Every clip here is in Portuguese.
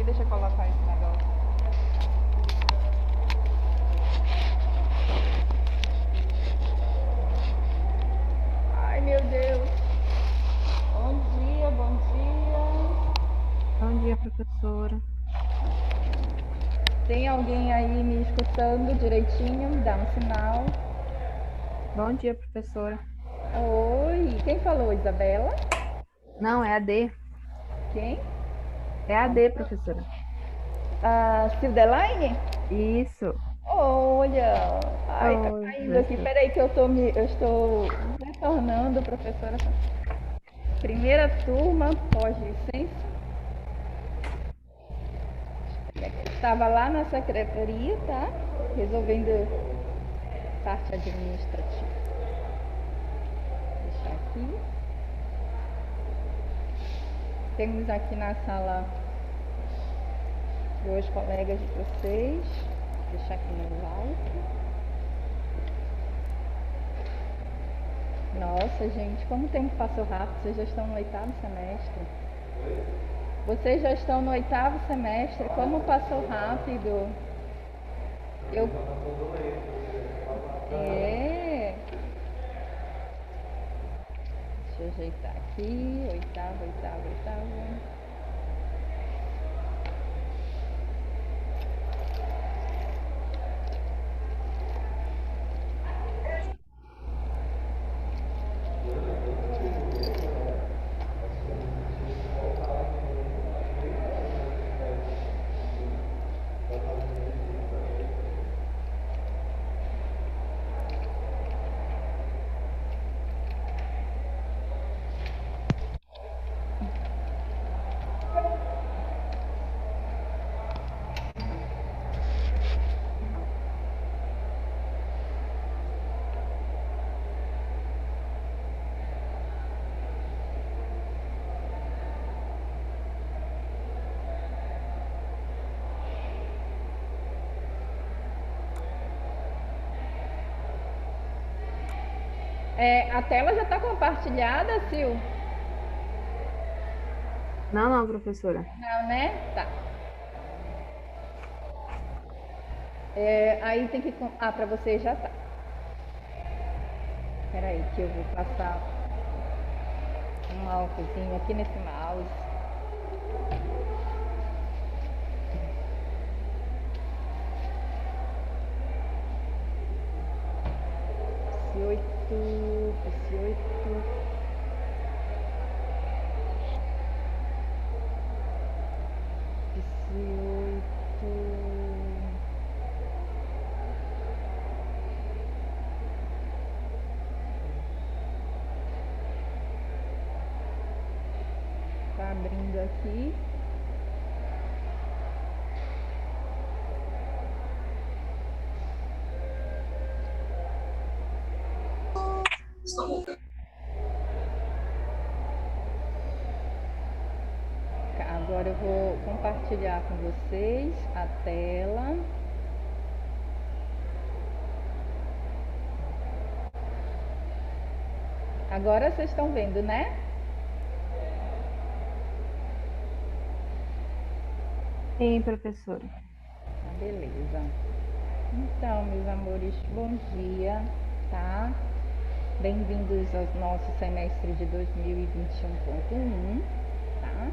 aqui, deixa eu colocar esse negócio. Ai, meu Deus. Bom dia, bom dia. Bom dia, professora. Tem alguém aí me escutando direitinho? Dá um sinal. Bom dia, professora. Oi, quem falou, Isabela? Não, é a D. Quem? É a D, professora. A Sildeline? Isso. Olha, ai, tá Oi, caindo aqui. professora. Peraí que eu estou retornando, professora. Primeira turma, pós-licença. Estava lá na secretaria, tá? Resolvendo parte administrativa. Deixar aqui. Temos aqui na sala dois colegas de vocês. Deixar aqui no alto. Nossa, gente, como o tempo passou rápido. Vocês já estão no 8º semestre. Vocês já estão no 8º semestre. Como passou rápido. Eu... É. Deixa eu ajeitar aqui. 8º. A tela já está compartilhada, Sil? Não, professora. Não, né? Tá. Aí tem que... Ah, para você já tá. Espera aí que eu vou passar um álcoolzinho aqui nesse mouse. PC8. Tá abrindo aqui. Agora eu vou compartilhar com vocês a tela. Agora vocês estão vendo, né? Sim, professora. Beleza. Então, meus amores, bom dia, tá? Bem-vindos ao nosso semestre de 2021.1, tá?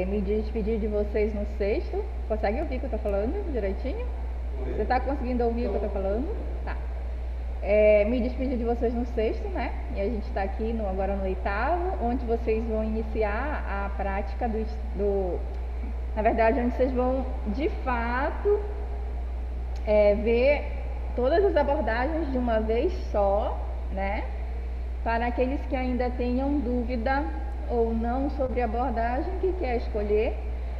Me despedir de vocês no sexto. Consegue ouvir o que eu tô falando direitinho? Você tá conseguindo ouvir o que eu tô falando? Tá. Me despedir de vocês no sexto, né? E a gente tá aqui agora no 8º, onde vocês vão iniciar a prática na verdade, onde vocês vão, de fato, ver todas as abordagens de uma vez só, né? Para aqueles que ainda tenham dúvida ou não sobre a abordagem que quer escolher,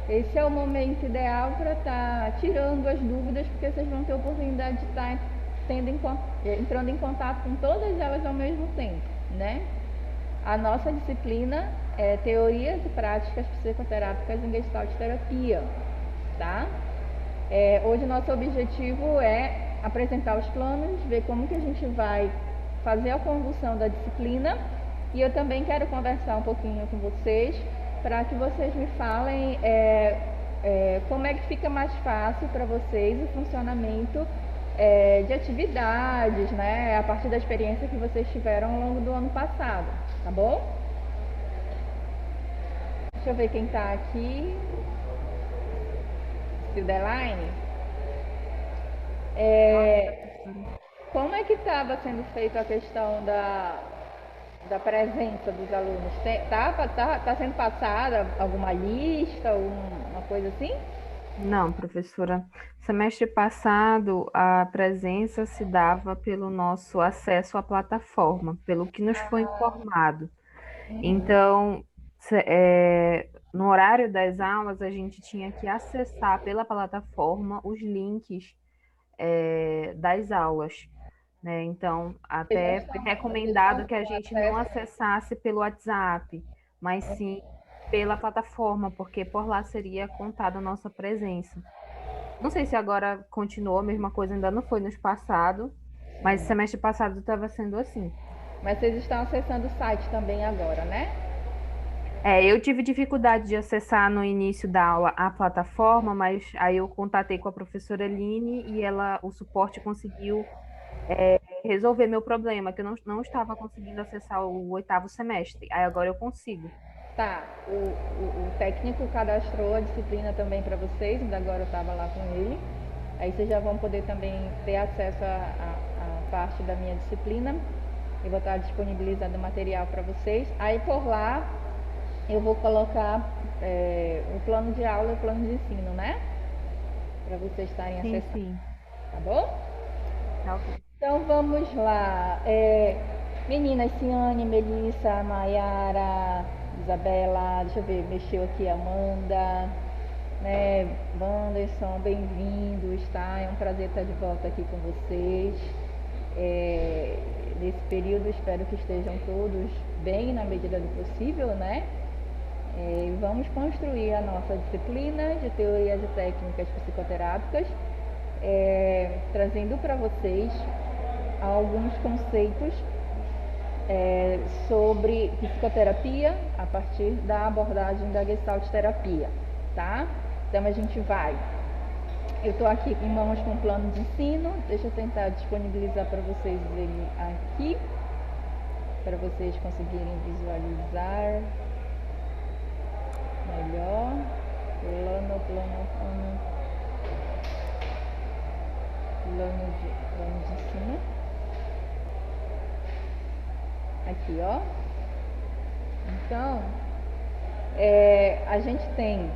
esse é o momento ideal para estar tirando as dúvidas, porque vocês vão ter a oportunidade de estar entrando em contato com todas elas ao mesmo tempo, né? A nossa disciplina é Teorias e Práticas Psicoterápicas em Gestalt Terapia, tá? Hoje nosso objetivo é apresentar os planos, ver como que a gente vai fazer a condução da disciplina, e eu também quero conversar um pouquinho com vocês para que vocês me falem como é que fica mais fácil para vocês o funcionamento de atividades, né, a partir da experiência que vocês tiveram ao longo do ano passado, tá bom? Deixa eu ver quem tá aqui. Sildeline. Como é que estava sendo feita a questão da presença dos alunos? Tá sendo passada alguma lista, uma coisa assim? Não, professora. Semestre passado, a presença se dava pelo nosso acesso à plataforma, pelo que nos foi informado. Então, no horário das aulas, a gente tinha que acessar pela plataforma os links, das aulas, né? Então, até foi Vocês estão recomendado que a com gente não acesso? acessasse pelo WhatsApp, mas sim pela plataforma, porque por lá seria contada a nossa presença. Não sei se agora continuou a mesma coisa, ainda não foi nos passado, mas semestre passado estava sendo assim. Mas vocês estão acessando o site também agora, né? Eu tive dificuldade de acessar no início da aula a plataforma, mas aí eu contatei com a professora Aline e o suporte conseguiu resolver meu problema, que eu não estava conseguindo acessar o oitavo semestre. Aí agora eu consigo. Tá, o técnico cadastrou a disciplina também para vocês, ainda agora eu estava lá com ele. Aí vocês já vão poder também ter acesso a parte da minha disciplina. Eu vou estar disponibilizando material para vocês. Aí por lá eu vou colocar o plano de aula e o plano de ensino, né? Para vocês estarem Sim, acessando, sim. tá bom? Tá ok. Então vamos lá. Meninas, Ciane, Melissa, Maiara, Isabela, deixa eu ver, mexeu aqui Amanda, né? Wanderson, bem-vindos, tá? É um prazer estar de volta aqui com vocês. Nesse período espero que estejam todos bem na medida do possível, né? Vamos construir a nossa disciplina de teorias e técnicas psicoterápicas, trazendo para vocês alguns conceitos sobre psicoterapia a partir da abordagem da Gestalt terapia, tá? Então a gente vai. Eu estou aqui em mãos com o plano de ensino. Deixa eu tentar disponibilizar para vocês ele aqui, para vocês conseguirem visualizar melhor. Plano de ensino. Aqui, ó. Então, a gente tem.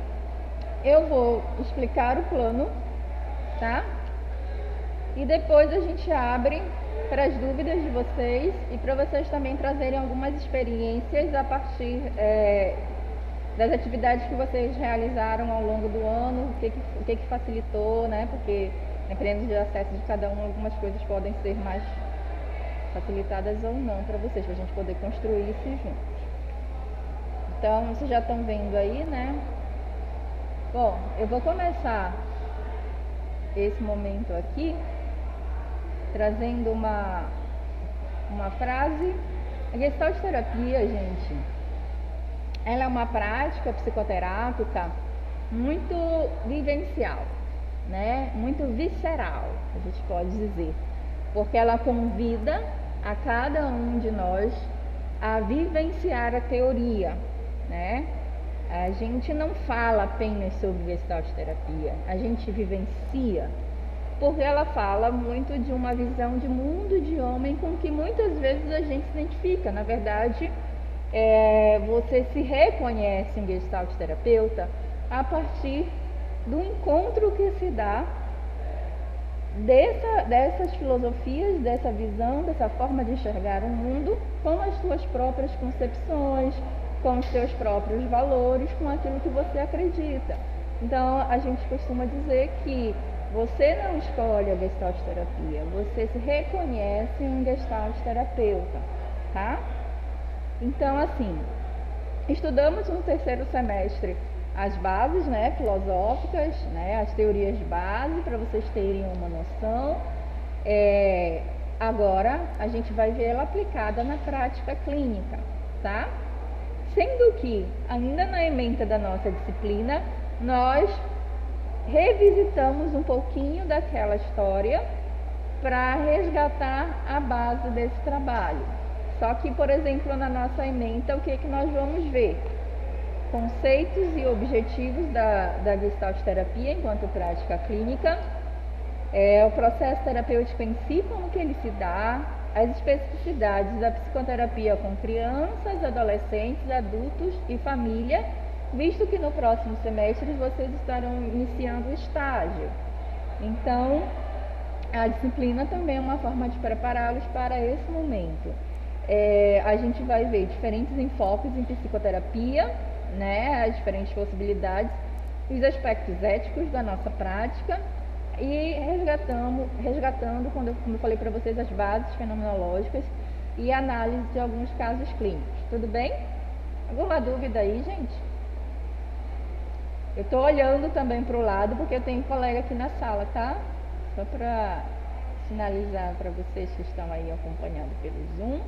Eu vou explicar o plano, tá? E depois a gente abre para as dúvidas de vocês e para vocês também trazerem algumas experiências a partir das atividades que vocês realizaram ao longo do ano, o que facilitou, né? Porque dependendo do acesso de cada um, algumas coisas podem ser mais facilitadas ou não para vocês, para a gente poder construir isso juntos. Então, vocês já estão vendo aí, né? Bom, eu vou começar esse momento aqui trazendo uma frase. A Gestalt terapia, gente, ela é uma prática psicoterápica muito vivencial, né? Muito visceral, a gente pode dizer, porque ela convida a cada um de nós a vivenciar a teoria, né? A gente não fala apenas sobre Gestalt terapia, a gente vivencia, porque ela fala muito de uma visão de mundo, de homem, com que muitas vezes a gente se identifica. Na verdade, você se reconhece em Gestalt terapeuta a partir do encontro que se dá dessas filosofias, dessa visão, dessa forma de enxergar o mundo com as suas próprias concepções, com os seus próprios valores, com aquilo que você acredita. Então, a gente costuma dizer que você não escolhe a Gestalt terapia, você se reconhece um Gestalt terapeuta, tá? Então, assim, estudamos no terceiro semestre as bases, né, filosóficas, né, as teorias de base, para vocês terem uma noção. Agora, a gente vai ver ela aplicada na prática clínica, tá? Sendo que, ainda na ementa da nossa disciplina, nós revisitamos um pouquinho daquela história para resgatar a base desse trabalho. Só que, por exemplo, na nossa ementa, o que nós vamos ver? Conceitos e objetivos da Gestalt terapia enquanto prática clínica, o processo terapêutico em si, como que ele se dá, as especificidades da psicoterapia com crianças, adolescentes, adultos e família, visto que no próximo semestre vocês estarão iniciando o estágio. Então, a disciplina também é uma forma de prepará-los para esse momento. A gente vai ver diferentes enfoques em psicoterapia, né, as diferentes possibilidades, os aspectos éticos da nossa prática e resgatando como eu falei para vocês, as bases fenomenológicas e análise de alguns casos clínicos. Tudo bem? Alguma dúvida aí, gente? Eu estou olhando também para o lado porque eu tenho colega aqui na sala, tá? Só para sinalizar para vocês que estão aí acompanhando pelo Zoom.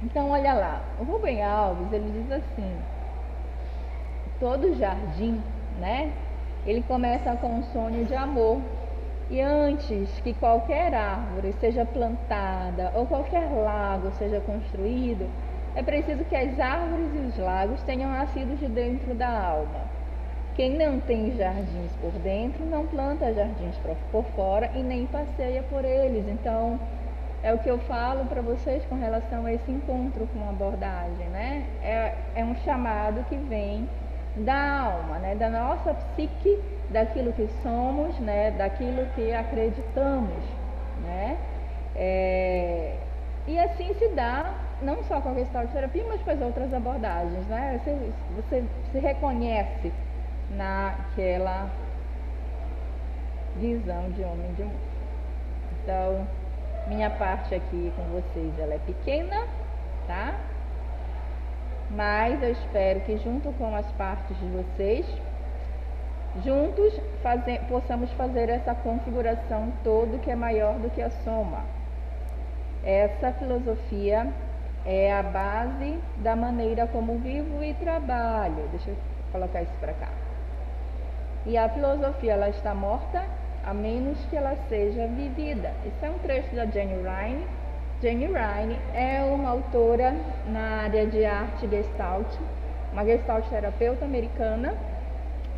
Então, olha lá, o Rubem Alves, ele diz assim: todo jardim, né, ele começa com um sonho de amor. E antes que qualquer árvore seja plantada ou qualquer lago seja construído, é preciso que as árvores e os lagos tenham nascido de dentro da alma. Quem não tem jardins por dentro, não planta jardins por fora e nem passeia por eles. Então, é o que eu falo para vocês com relação a esse encontro com a abordagem, né? É um chamado que vem da alma, né? Da nossa psique, daquilo que somos, né? Daquilo que acreditamos, né? E assim se dá, não só com a Gestalt terapia, mas com as outras abordagens, né? Você se reconhece naquela visão de homem de mundo. Então, minha parte aqui com vocês, ela é pequena, tá? Mas eu espero que junto com as partes de vocês, juntos possamos fazer essa configuração todo que é maior do que a soma. Essa filosofia é a base da maneira como vivo e trabalho. Deixa eu colocar isso para cá. E a filosofia, ela está morta a menos que ela seja vivida. Esse é um trecho da Jane Rine. Jane Rine é uma autora na área de arte Gestalt, uma Gestalt terapeuta americana,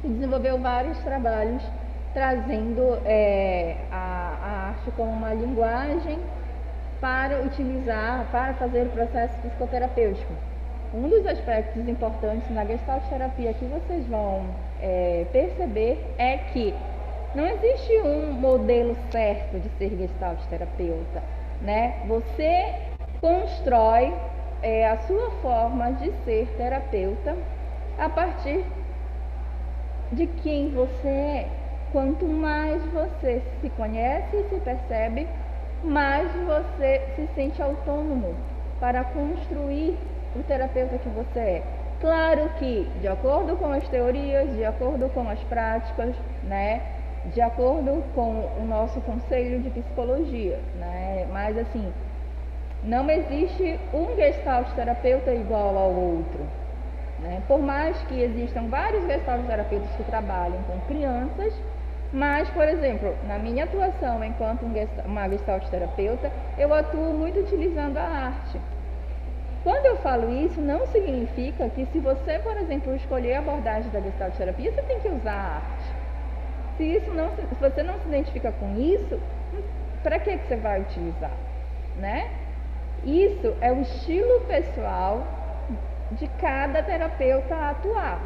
que desenvolveu vários trabalhos trazendo a arte como uma linguagem para utilizar, para fazer o processo psicoterapêutico. Um dos aspectos importantes na Gestalt terapia que vocês vão perceber é que não existe um modelo certo de ser Gestalt terapeuta, né? Você constrói a sua forma de ser terapeuta a partir de quem você é. Quanto mais você se conhece e se percebe, mais você se sente autônomo para construir o terapeuta que você é. Claro que, de acordo com as teorias, de acordo com as práticas, né, de acordo com o nosso conselho de psicologia, né, mas assim, não existe um Gestalt terapeuta igual ao outro, né? Por mais que existam vários Gestalt terapeutas que trabalham com crianças, mas, por exemplo, na minha atuação enquanto uma Gestalt terapeuta, eu atuo muito utilizando a arte. Quando eu falo isso, não significa que se você, por exemplo, escolher a abordagem da Gestalt terapia, você tem que usar a arte. Se você não se identifica com isso, para que você vai utilizar, né? Isso é o estilo pessoal de cada terapeuta a atuar,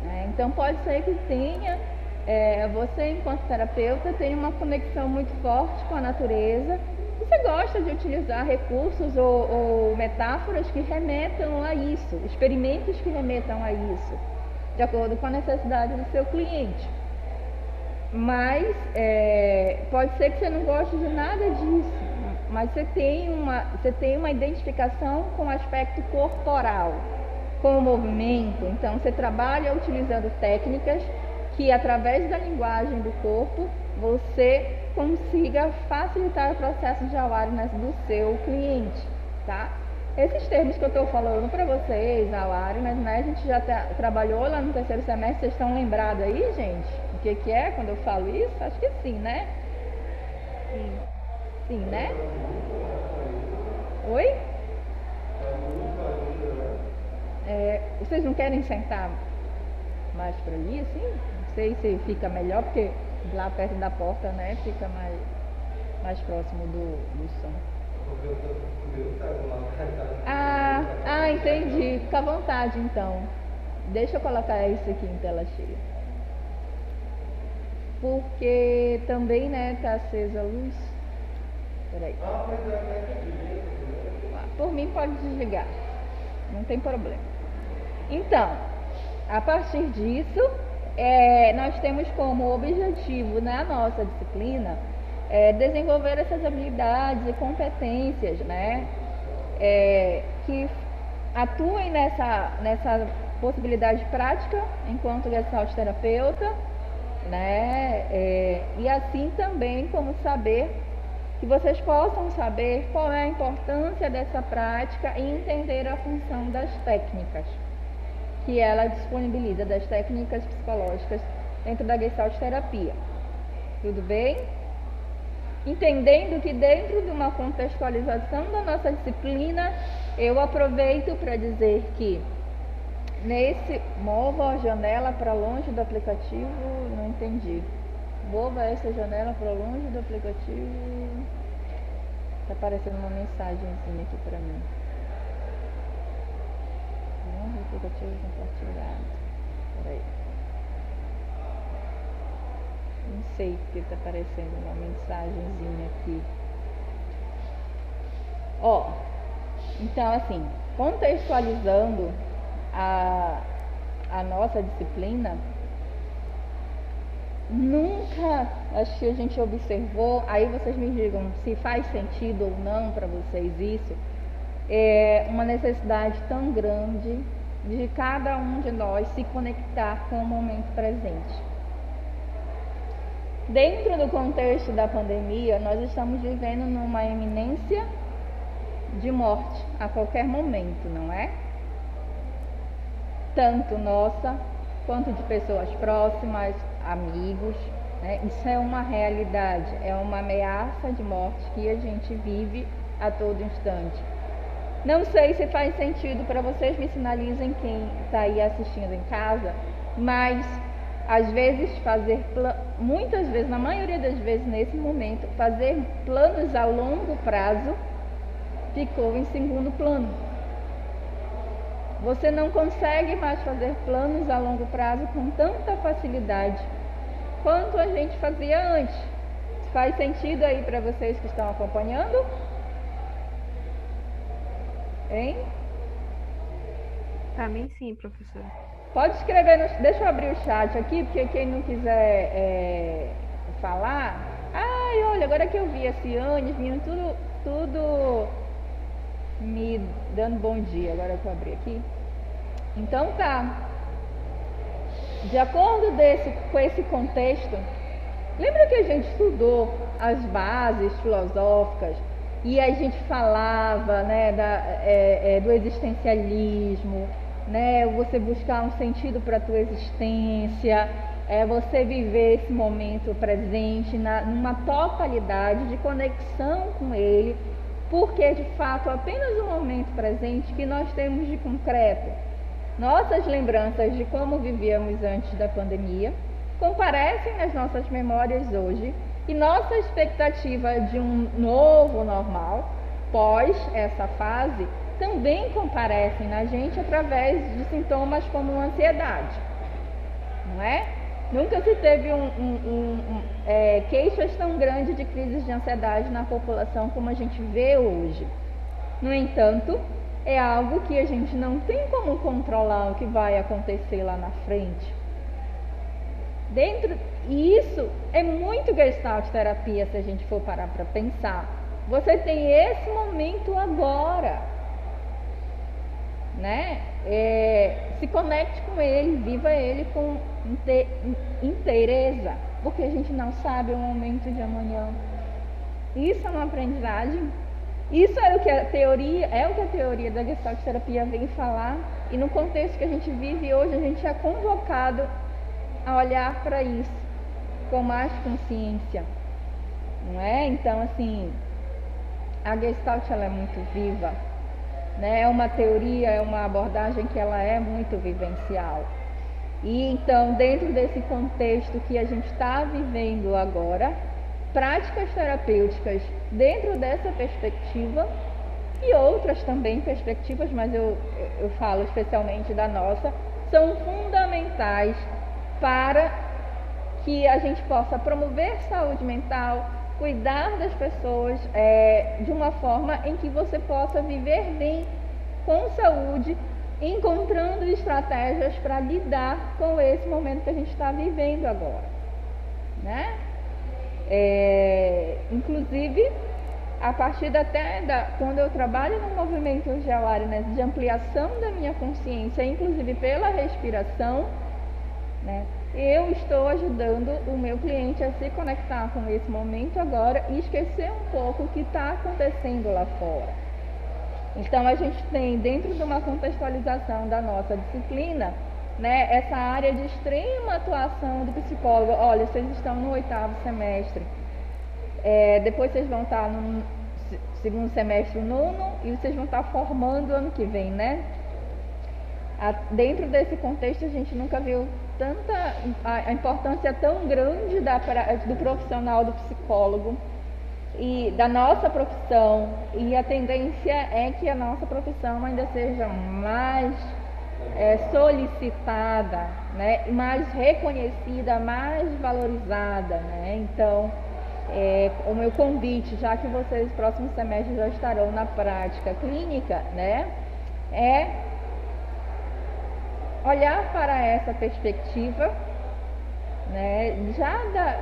né? Então pode ser que tenha, você enquanto terapeuta tenha uma conexão muito forte com a natureza. Você gosta de utilizar recursos ou metáforas que remetam a isso, experimentos que remetam a isso, de acordo com a necessidade do seu cliente. Mas pode ser que você não goste de nada disso, mas você tem uma identificação com o aspecto corporal, com o movimento. Então você trabalha utilizando técnicas que, através da linguagem do corpo, você consiga facilitar o processo de awareness do seu cliente, tá? Esses termos que eu estou falando para vocês, a Lari, mas né, a gente já trabalhou lá no terceiro semestre, vocês estão lembrados aí, gente? O que é quando eu falo isso? Acho que sim, né? Sim. Sim, né? Oi? Vocês não querem sentar mais para ali, assim? Não sei se fica melhor, porque lá perto da porta, né, fica mais próximo do som. Entendi. Fica à vontade, então. Deixa eu colocar isso aqui em tela cheia. Porque também, né, tá acesa a luz. Peraí. Por mim pode desligar. Não tem problema. Então, a partir disso, nós temos como objetivo na nossa disciplina desenvolver essas habilidades e competências, né, que atuem nessa possibilidade prática enquanto Gestalt terapeuta, né, e assim também como saber que vocês possam saber qual é a importância dessa prática e entender a função das técnicas que ela disponibiliza, das técnicas psicológicas dentro da Gestalt terapia. Tudo bem? Entendendo que dentro de uma contextualização da nossa disciplina, eu aproveito para dizer que mova a janela para longe do aplicativo, não entendi. Mova essa janela para longe do aplicativo. Está aparecendo uma mensagenzinha aqui para mim. Longe do aplicativo compartilhado. Peraí. Não sei porque está aparecendo uma mensagenzinha aqui. Então assim, contextualizando a nossa disciplina, nunca, acho que a gente observou, aí vocês me digam se faz sentido ou não para vocês isso, uma necessidade tão grande de cada um de nós se conectar com o momento presente. Dentro do contexto da pandemia, nós estamos vivendo numa iminência de morte a qualquer momento, não é? Tanto nossa, quanto de pessoas próximas, amigos, né? Isso é uma realidade, é uma ameaça de morte que a gente vive a todo instante. Não sei se faz sentido para vocês, me sinalizem quem está aí assistindo em casa, mas às vezes muitas vezes, na maioria das vezes nesse momento, fazer planos a longo prazo ficou em segundo plano. Você não consegue mais fazer planos a longo prazo com tanta facilidade quanto a gente fazia antes. Faz sentido aí para vocês que estão acompanhando? Hein? Para mim sim, professora. Pode escrever, deixa eu abrir o chat aqui, porque quem não quiser falar... Ai, olha, agora que eu vi a Ciane, os meninos tudo me dando bom dia, agora que eu abri aqui. Então tá. De acordo com esse contexto, lembra que a gente estudou as bases filosóficas e a gente falava, né, do existencialismo, né, você buscar um sentido para a tua existência, você viver esse momento presente numa totalidade de conexão com ele, porque de fato apenas o momento presente que nós temos de concreto. Nossas lembranças de como vivíamos antes da pandemia comparecem nas nossas memórias hoje e nossa expectativa de um novo normal pós essa fase também comparecem na gente através de sintomas como ansiedade, não é? Nunca se teve queixas tão grandes de crises de ansiedade na população como a gente vê hoje. No entanto, é algo que a gente não tem como controlar o que vai acontecer lá na frente. E isso é muito Gestalt terapia, se a gente for parar para pensar. Você tem esse momento agora, né? Se conecte com ele, viva ele com inteireza, porque a gente não sabe o momento de amanhã. Isso é uma aprendizagem Isso era o que a teoria, é o que a teoria da Gestalt terapia vem falar, e no contexto que a gente vive hoje, a gente é convocado a olhar para isso com mais consciência, não é? Então, assim, a Gestalt ela é muito viva, né? É uma teoria, é uma abordagem que ela é muito vivencial. E então, dentro desse contexto que a gente está vivendo agora, práticas terapêuticas dentro dessa perspectiva e outras também perspectivas, mas eu falo especialmente da nossa, são fundamentais para que a gente possa promover saúde mental, cuidar das pessoas de uma forma em que você possa viver bem com saúde, encontrando estratégias para lidar com esse momento que a gente está vivendo agora, né? Inclusive, a partir quando eu trabalho no movimento Geoari, né, de ampliação da minha consciência, inclusive pela respiração, né, eu estou ajudando o meu cliente a se conectar com esse momento agora e esquecer um pouco o que está acontecendo lá fora. Então, a gente tem, dentro de uma contextualização da nossa disciplina, né, essa área de extrema atuação do psicólogo. Olha, vocês estão no 8º semestre, depois vocês vão estar no segundo semestre, nono, e vocês vão estar formando ano que vem, né? Dentro desse contexto, a gente nunca viu a importância tão grande do profissional, do psicólogo e da nossa profissão, e a tendência é que a nossa profissão ainda seja mais solicitada, né? Mais reconhecida, mais valorizada, né? Então, o meu convite, já que vocês próximos semestres já estarão na prática clínica, né, é olhar para essa perspectiva, né,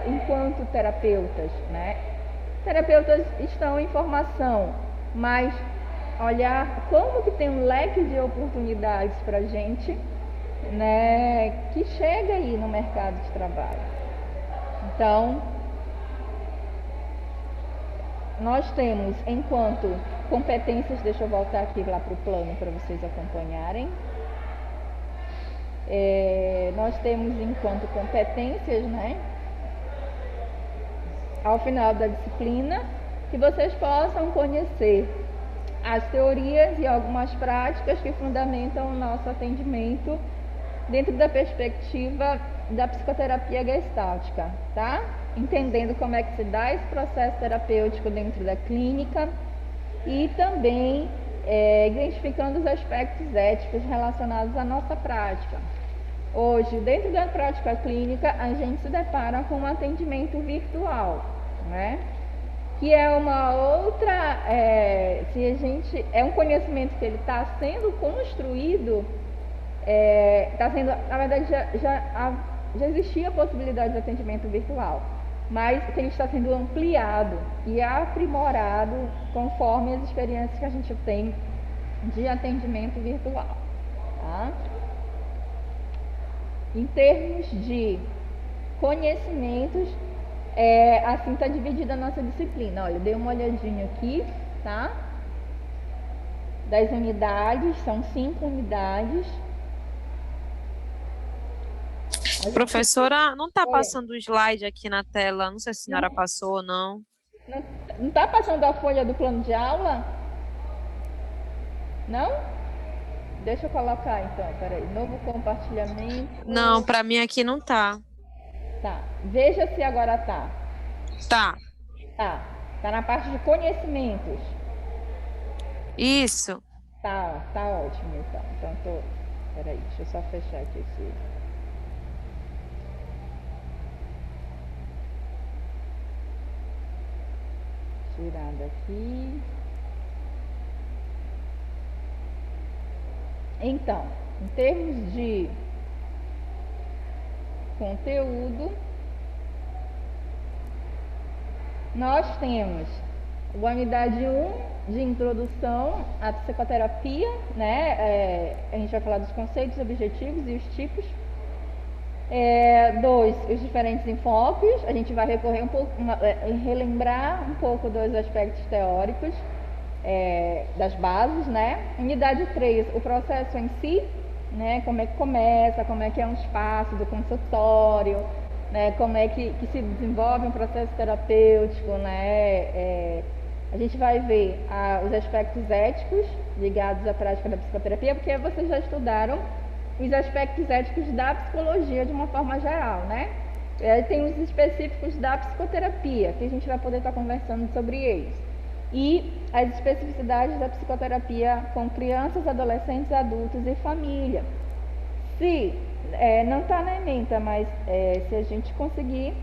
enquanto terapeutas, né? Terapeutas estão em formação, mas olhar como que tem um leque de oportunidades para a gente, né, que chega aí no mercado de trabalho. Então, nós temos, enquanto competências, deixa eu voltar aqui lá para o plano para vocês acompanharem. Nós temos, enquanto competências, né, ao final da disciplina, que vocês possam conhecer as teorias e algumas práticas que fundamentam o nosso atendimento dentro da perspectiva da psicoterapia gestáltica, tá? Entendendo como é que se dá esse processo terapêutico dentro da clínica e também identificando os aspectos éticos relacionados à nossa prática. Hoje, dentro da prática clínica, a gente se depara com um atendimento virtual, né? Que é uma outra, é um conhecimento que ele está sendo construído, na verdade já existia a possibilidade de atendimento virtual, mas que ele está sendo ampliado e aprimorado conforme as experiências que a gente tem de atendimento virtual, tá? Em termos de conhecimentos, assim está dividida a nossa disciplina. Olha, dei uma olhadinha aqui, tá? Das unidades, são 5 unidades. Professora, não está passando o slide aqui na tela, não sei se a senhora passou ou não. Não está passando a folha do plano de aula? Não? Deixa eu colocar então, peraí, novo compartilhamento. Não, para mim aqui não tá. Tá, veja se agora tá. Tá. Tá na parte de conhecimentos. Isso. Tá ótimo então. Então peraí, deixa eu só fechar aqui esse. Tirar daqui. Então, em termos de conteúdo, nós temos a unidade 1 de introdução à psicoterapia, né? A gente vai falar dos conceitos, objetivos e os tipos. 2, os diferentes enfoques. A gente vai recorrer relembrar um pouco dos aspectos teóricos. das bases, né? Unidade 3, o processo em si, né? Como é que começa, como é que é um espaço do consultório, né? Como é que se desenvolve um processo terapêutico, né? A gente vai ver os aspectos éticos ligados à prática da psicoterapia, porque vocês já estudaram os aspectos éticos da psicologia de uma forma geral, né? Tem os específicos da psicoterapia, que a gente vai poder estar conversando sobre eles. E as especificidades da psicoterapia com crianças, adolescentes, adultos e família. Se não está na ementa, mas se a gente conseguir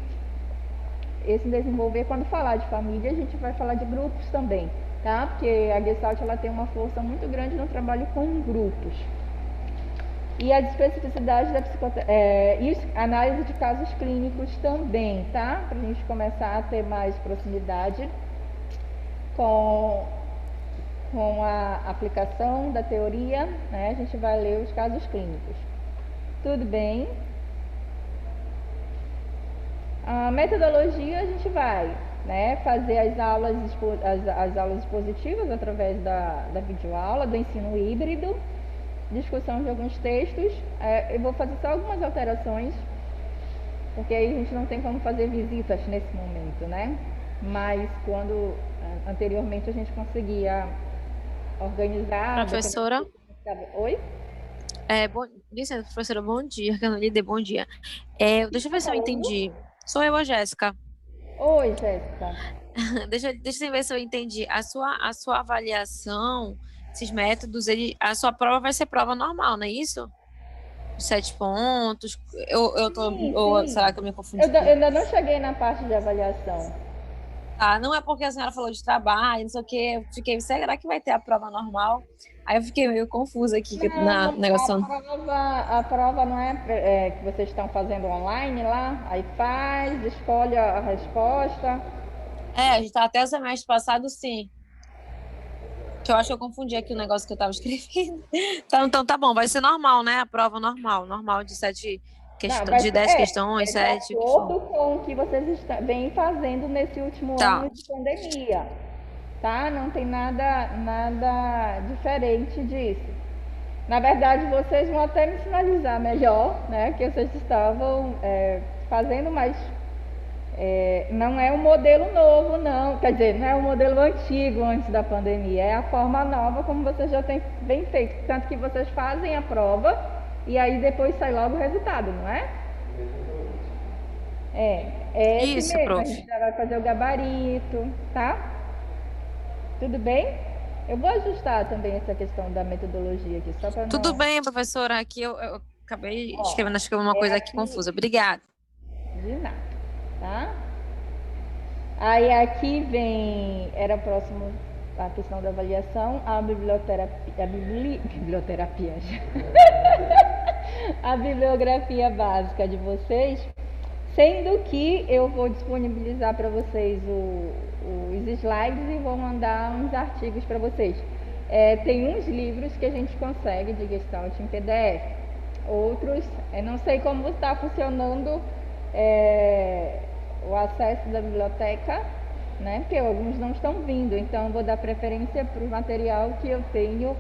esse desenvolver, quando falar de família, a gente vai falar de grupos também, tá? Porque a Gestalt ela tem uma força muito grande no trabalho com grupos. E as especificidades da psicoterapia, e análise de casos clínicos também, tá? Para a gente começar a ter mais proximidade com a aplicação da teoria, né? A gente vai ler os casos clínicos. Tudo bem? A metodologia a gente vai, né, fazer as aulas expositivas através da videoaula, do ensino híbrido, discussão de alguns textos. Eu vou fazer só algumas alterações, porque aí a gente não tem como fazer visitas nesse momento, né? Mas quando anteriormente a gente conseguia organizar... Professora? Oi? Licença, professora, bom dia, que eu não lhe dei bom dia. Deixa eu ver se eu entendi. Sou eu, a Jéssica. Oi, Jéssica. Deixa eu ver se eu entendi. A sua avaliação, esses métodos, a sua prova vai ser prova normal, não é isso? 7 pontos. Ou Sim. será que eu me confundi? Eu ainda não cheguei na parte de avaliação. Ah, não é porque a senhora falou de trabalho, não sei o quê. Eu fiquei, será que vai ter a prova normal? Aí eu fiquei meio confusa aqui na negociação. A prova não é que vocês estão fazendo online lá? Aí faz, escolhe a resposta. A gente tá até o semestre passado, sim. Que eu acho que eu confundi aqui o negócio que eu tava escrevendo. Então tá bom, vai ser normal, né? A prova normal de 10 questões, 7. De acordo com o que vocês vêm fazendo nesse último ano de pandemia, tá? Não tem nada diferente disso. Na verdade, vocês vão até me sinalizar melhor, né? Que vocês estavam fazendo, mas não é um modelo novo, não. Quer dizer, não é um modelo antigo antes da pandemia. É a forma nova como vocês já têm bem feito. Tanto que vocês fazem a prova e aí depois sai logo o resultado, não é? É esse Isso, mesmo. prof. A gente já vai fazer o gabarito, tá? Tudo bem? Eu vou ajustar também essa questão da metodologia aqui, só para não... Tudo bem, professora. Aqui eu acabei escrevendo, acho que uma coisa aqui confusa. Obrigada. De nada, tá? Aí aqui era próximo a questão da avaliação, a biblioterapia. A bibliografia básica de vocês, sendo que eu vou disponibilizar para vocês os slides e vou mandar uns artigos para vocês. Tem uns livros que a gente consegue de Gestalt em PDF, outros, não sei como está funcionando o acesso da biblioteca, né? Porque alguns não estão vindo, então eu vou dar preferência para o material que eu tenho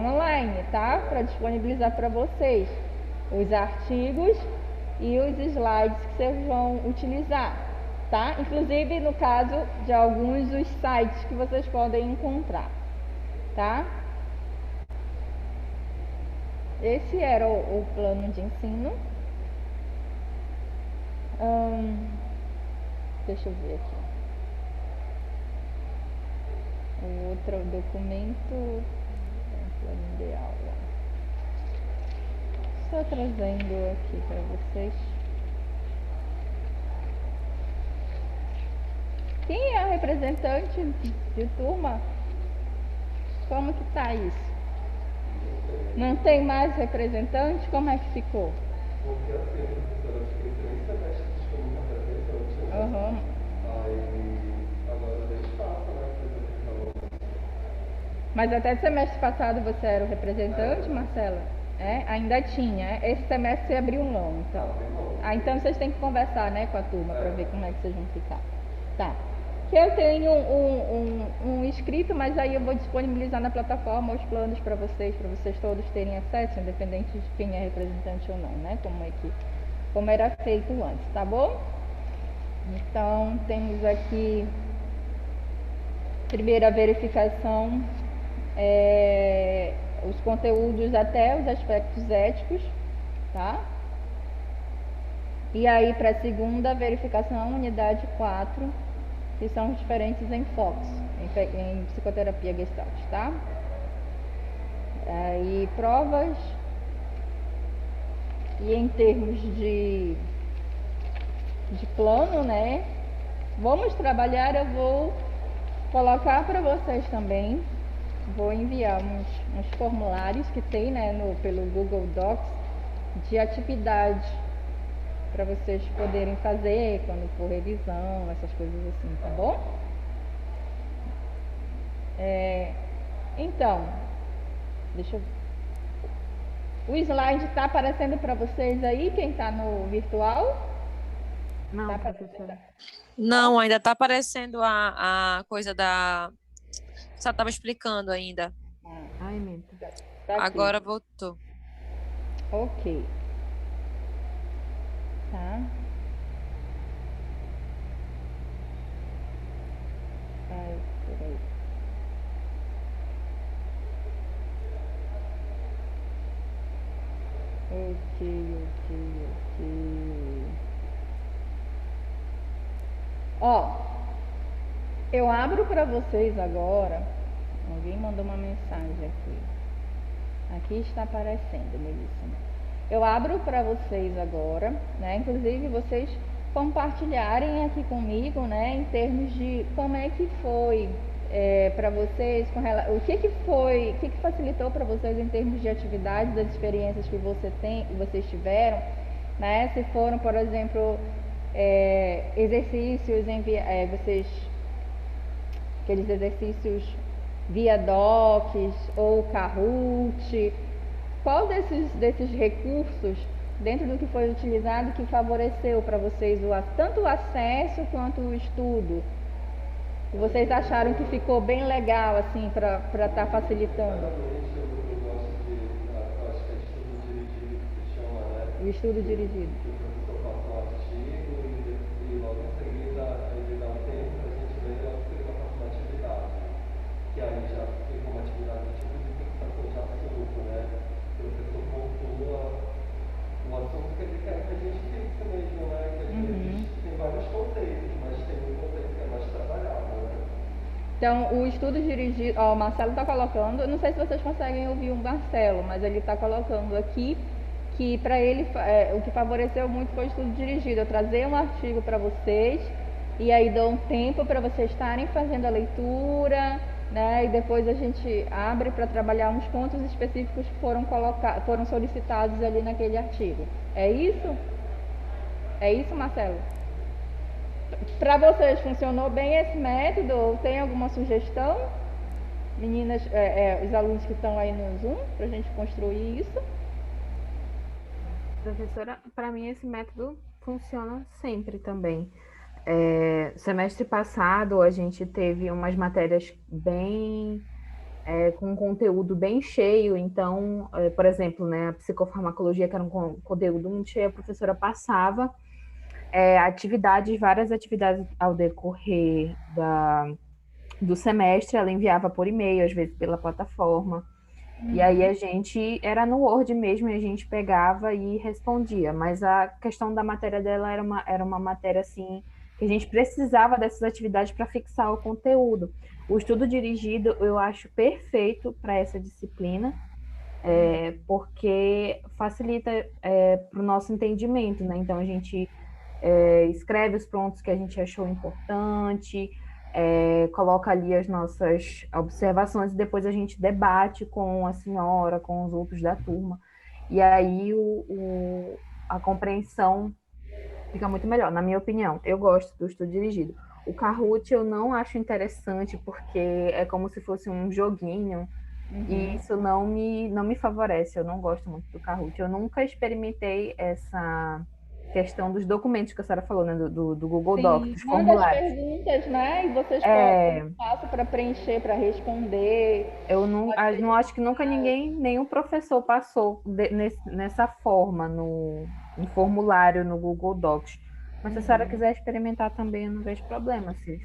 online, tá? Para disponibilizar para vocês os artigos e os slides que vocês vão utilizar, tá? Inclusive no caso de alguns dos sites que vocês podem encontrar, tá? Esse era o plano de ensino. Deixa eu ver aqui. O outro documento, plano de aula. Estou trazendo aqui para vocês. Quem é o representante de turma? Como que tá isso? Não tem mais representante? Como é que ficou? Porque assim, professora, eu fiquei 3 semestres como representante, né? Uhum. Aí agora deixa passa, né? Mas até o semestre passado você era o representante, Marcela? Ainda tinha. Esse semestre você abriu um não, então. Então vocês têm que conversar, né, com a turma para ver como é que vocês vão ficar. Tá. que eu tenho um escrito, mas aí eu vou disponibilizar na plataforma os planos para vocês todos terem acesso, independente de quem é representante ou não, né? Como era feito antes, tá bom? Então, temos aqui primeira verificação, os conteúdos até os aspectos éticos, tá? E aí, para a segunda verificação, unidade 4, que são os diferentes enfoques em psicoterapia Gestalt, tá? Aí, provas. E em termos de plano, né? Vamos trabalhar, eu vou colocar para vocês também. Vou enviar uns formulários que tem, né, pelo Google Docs de atividade para vocês poderem fazer quando for revisão, essas coisas assim, tá bom? Então, deixa eu... O slide está aparecendo para vocês aí, quem está no virtual? Não, Tá professora. Não, ainda tá aparecendo a coisa da... Só tava explicando ainda. Ai, Menta. Tá aqui. Agora voltou. Ok. Tá. Ai, peraí. Ok. Ó, eu abro para vocês agora. Alguém mandou uma mensagem aqui. Aqui está aparecendo, Melissa. Eu abro para vocês agora, né? Inclusive vocês compartilharem aqui comigo, né? Em termos de como é que foi para vocês, o que facilitou para vocês em termos de atividades, das experiências que vocês tiveram, né? Se foram, por exemplo, exercícios, aqueles exercícios via docs ou Kahoot, qual desses recursos, dentro do que foi utilizado, que favoreceu para vocês tanto o acesso quanto o estudo? Vocês acharam que ficou bem legal, assim, para estar facilitando? Eu gosto eu acho que é estudo dirigido que se chama, né? O estudo dirigido. Que o professor passa um artigo e logo em seguida ele dá um tempo para a gente ler e logo em seguida passa uma atividade. Que aí já fica uma atividade tipo de fixação de assunto, né? O professor pontua o assunto que ele quer que a gente fixe mesmo, né? Que às vezes tem vários conceitos, mas tem um conceito que é mais trabalhado, né? Então, o estudo dirigido, ó, o Marcelo está colocando, eu não sei se vocês conseguem ouvir o Marcelo, mas ele está colocando aqui que para ele o que favoreceu muito foi o estudo dirigido. Eu trazer um artigo para vocês e aí dou um tempo para vocês estarem fazendo a leitura, né? E depois a gente abre para trabalhar uns pontos específicos que foram solicitados ali naquele artigo. É isso? É isso, Marcelo? Para vocês funcionou bem esse método? Ou tem alguma sugestão? Meninas, os alunos que estão aí no Zoom, para a gente construir isso? Professora, para mim esse método funciona sempre também. Semestre passado a gente teve umas matérias com conteúdo bem cheio, então, por exemplo, né, a psicofarmacologia, que era um conteúdo muito cheio, a professora passava várias atividades ao decorrer do semestre, ela enviava por e-mail, às vezes pela plataforma, e aí a gente, era no Word mesmo, e a gente pegava e respondia, mas a questão da matéria dela era uma matéria, assim, que a gente precisava dessas atividades para fixar o conteúdo. O estudo dirigido eu acho perfeito para essa disciplina, porque facilita para o nosso entendimento, né? Então a gente escreve os pontos que a gente achou importante, coloca ali as nossas observações e depois a gente debate com a senhora, com os outros da turma. E aí a compreensão fica muito melhor, na minha opinião. Eu gosto do estudo dirigido. O Kahoot eu não acho interessante porque é como se fosse um joguinho e isso não me favorece. Eu não gosto muito do Kahoot. Eu nunca experimentei questão dos documentos que a senhora falou, né? Do Google Docs, Sim, dos manda as formulários. perguntas, né? E vocês É, colocam espaço para preencher, para responder. eu não acho que nunca nenhum professor passou nessa forma no formulário no Google Docs. Mas se a senhora quiser experimentar também, eu não vejo problema. Se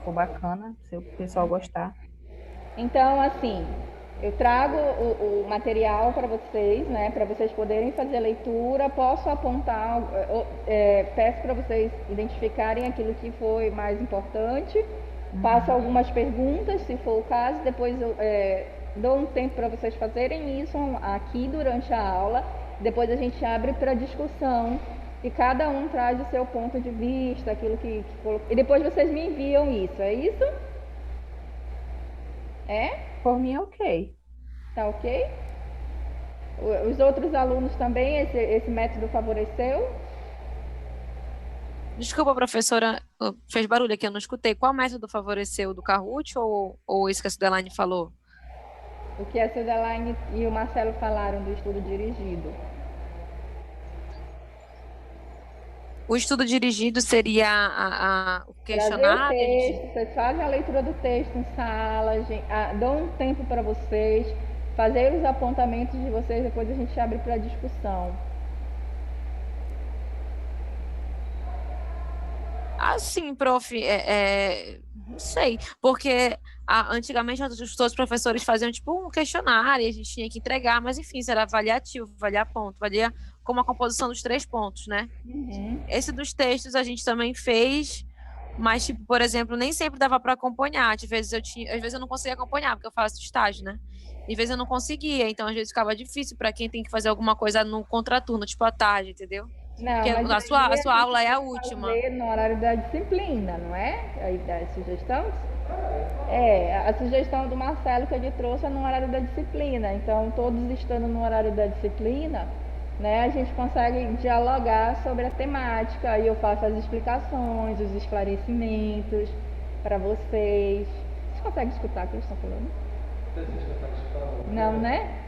for bacana, se o pessoal gostar. Então, assim, eu trago o material para vocês, né? Para vocês poderem fazer a leitura. Posso apontar, peço para vocês identificarem aquilo que foi mais importante. Faço algumas perguntas, se for o caso. Depois eu dou um tempo para vocês fazerem isso aqui durante a aula. Depois a gente abre para discussão. E cada um traz o seu ponto de vista, aquilo que colocou. E depois vocês me enviam isso, é isso? É? Por mim, ok. Tá ok? Os outros alunos também, esse método favoreceu? Desculpa, professora, fez barulho aqui, eu não escutei. Qual método favoreceu, do Kahoot ou isso que a Sudeline falou? O que a Sudeline e o Marcelo falaram do estudo dirigido. O estudo dirigido seria o Trazer o questionário? texto, vocês fazem a leitura do texto em sala, dão um tempo para vocês, fazer os apontamentos de vocês, depois a gente abre para discussão. Sim, prof, não sei, porque antigamente todos os professores faziam tipo um questionário, e a gente tinha que entregar, mas enfim, isso era avaliativo, valia ponto, valia como a composição dos 3 pontos, né? Esse dos textos a gente também fez, mas tipo, por exemplo, nem sempre dava para acompanhar, às vezes eu não conseguia acompanhar, porque eu faço estágio, né? Às vezes eu não conseguia, então às vezes ficava difícil para quem tem que fazer alguma coisa no contraturno, tipo à tarde, entendeu? Não, Porque mas a sua aí aula é a tem que última. fazer no horário da disciplina, não é? Aí da sugestão? A sugestão do Marcelo que ele trouxe é no horário da disciplina. Então, todos estando no horário da disciplina, né, a gente consegue dialogar sobre a temática. Aí eu faço as explicações, os esclarecimentos para vocês. Vocês conseguem escutar o que eles estão falando? Não, né?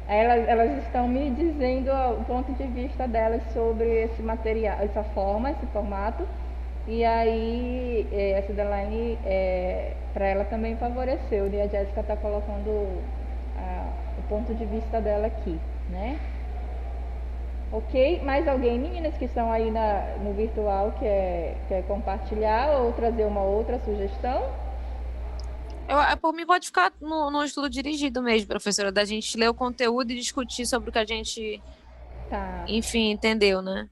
Elas estão me dizendo o ponto de vista delas sobre esse material, essa forma, esse formato. E aí, essa deadline, para ela também favoreceu. E a Jéssica está colocando o ponto de vista dela aqui, né? Ok? Mais alguém, meninas, que estão aí no virtual, quer compartilhar ou trazer uma outra sugestão? Por mim, pode ficar no estudo dirigido mesmo, professora, da gente ler o conteúdo e discutir sobre o que a gente, enfim, entendeu, né?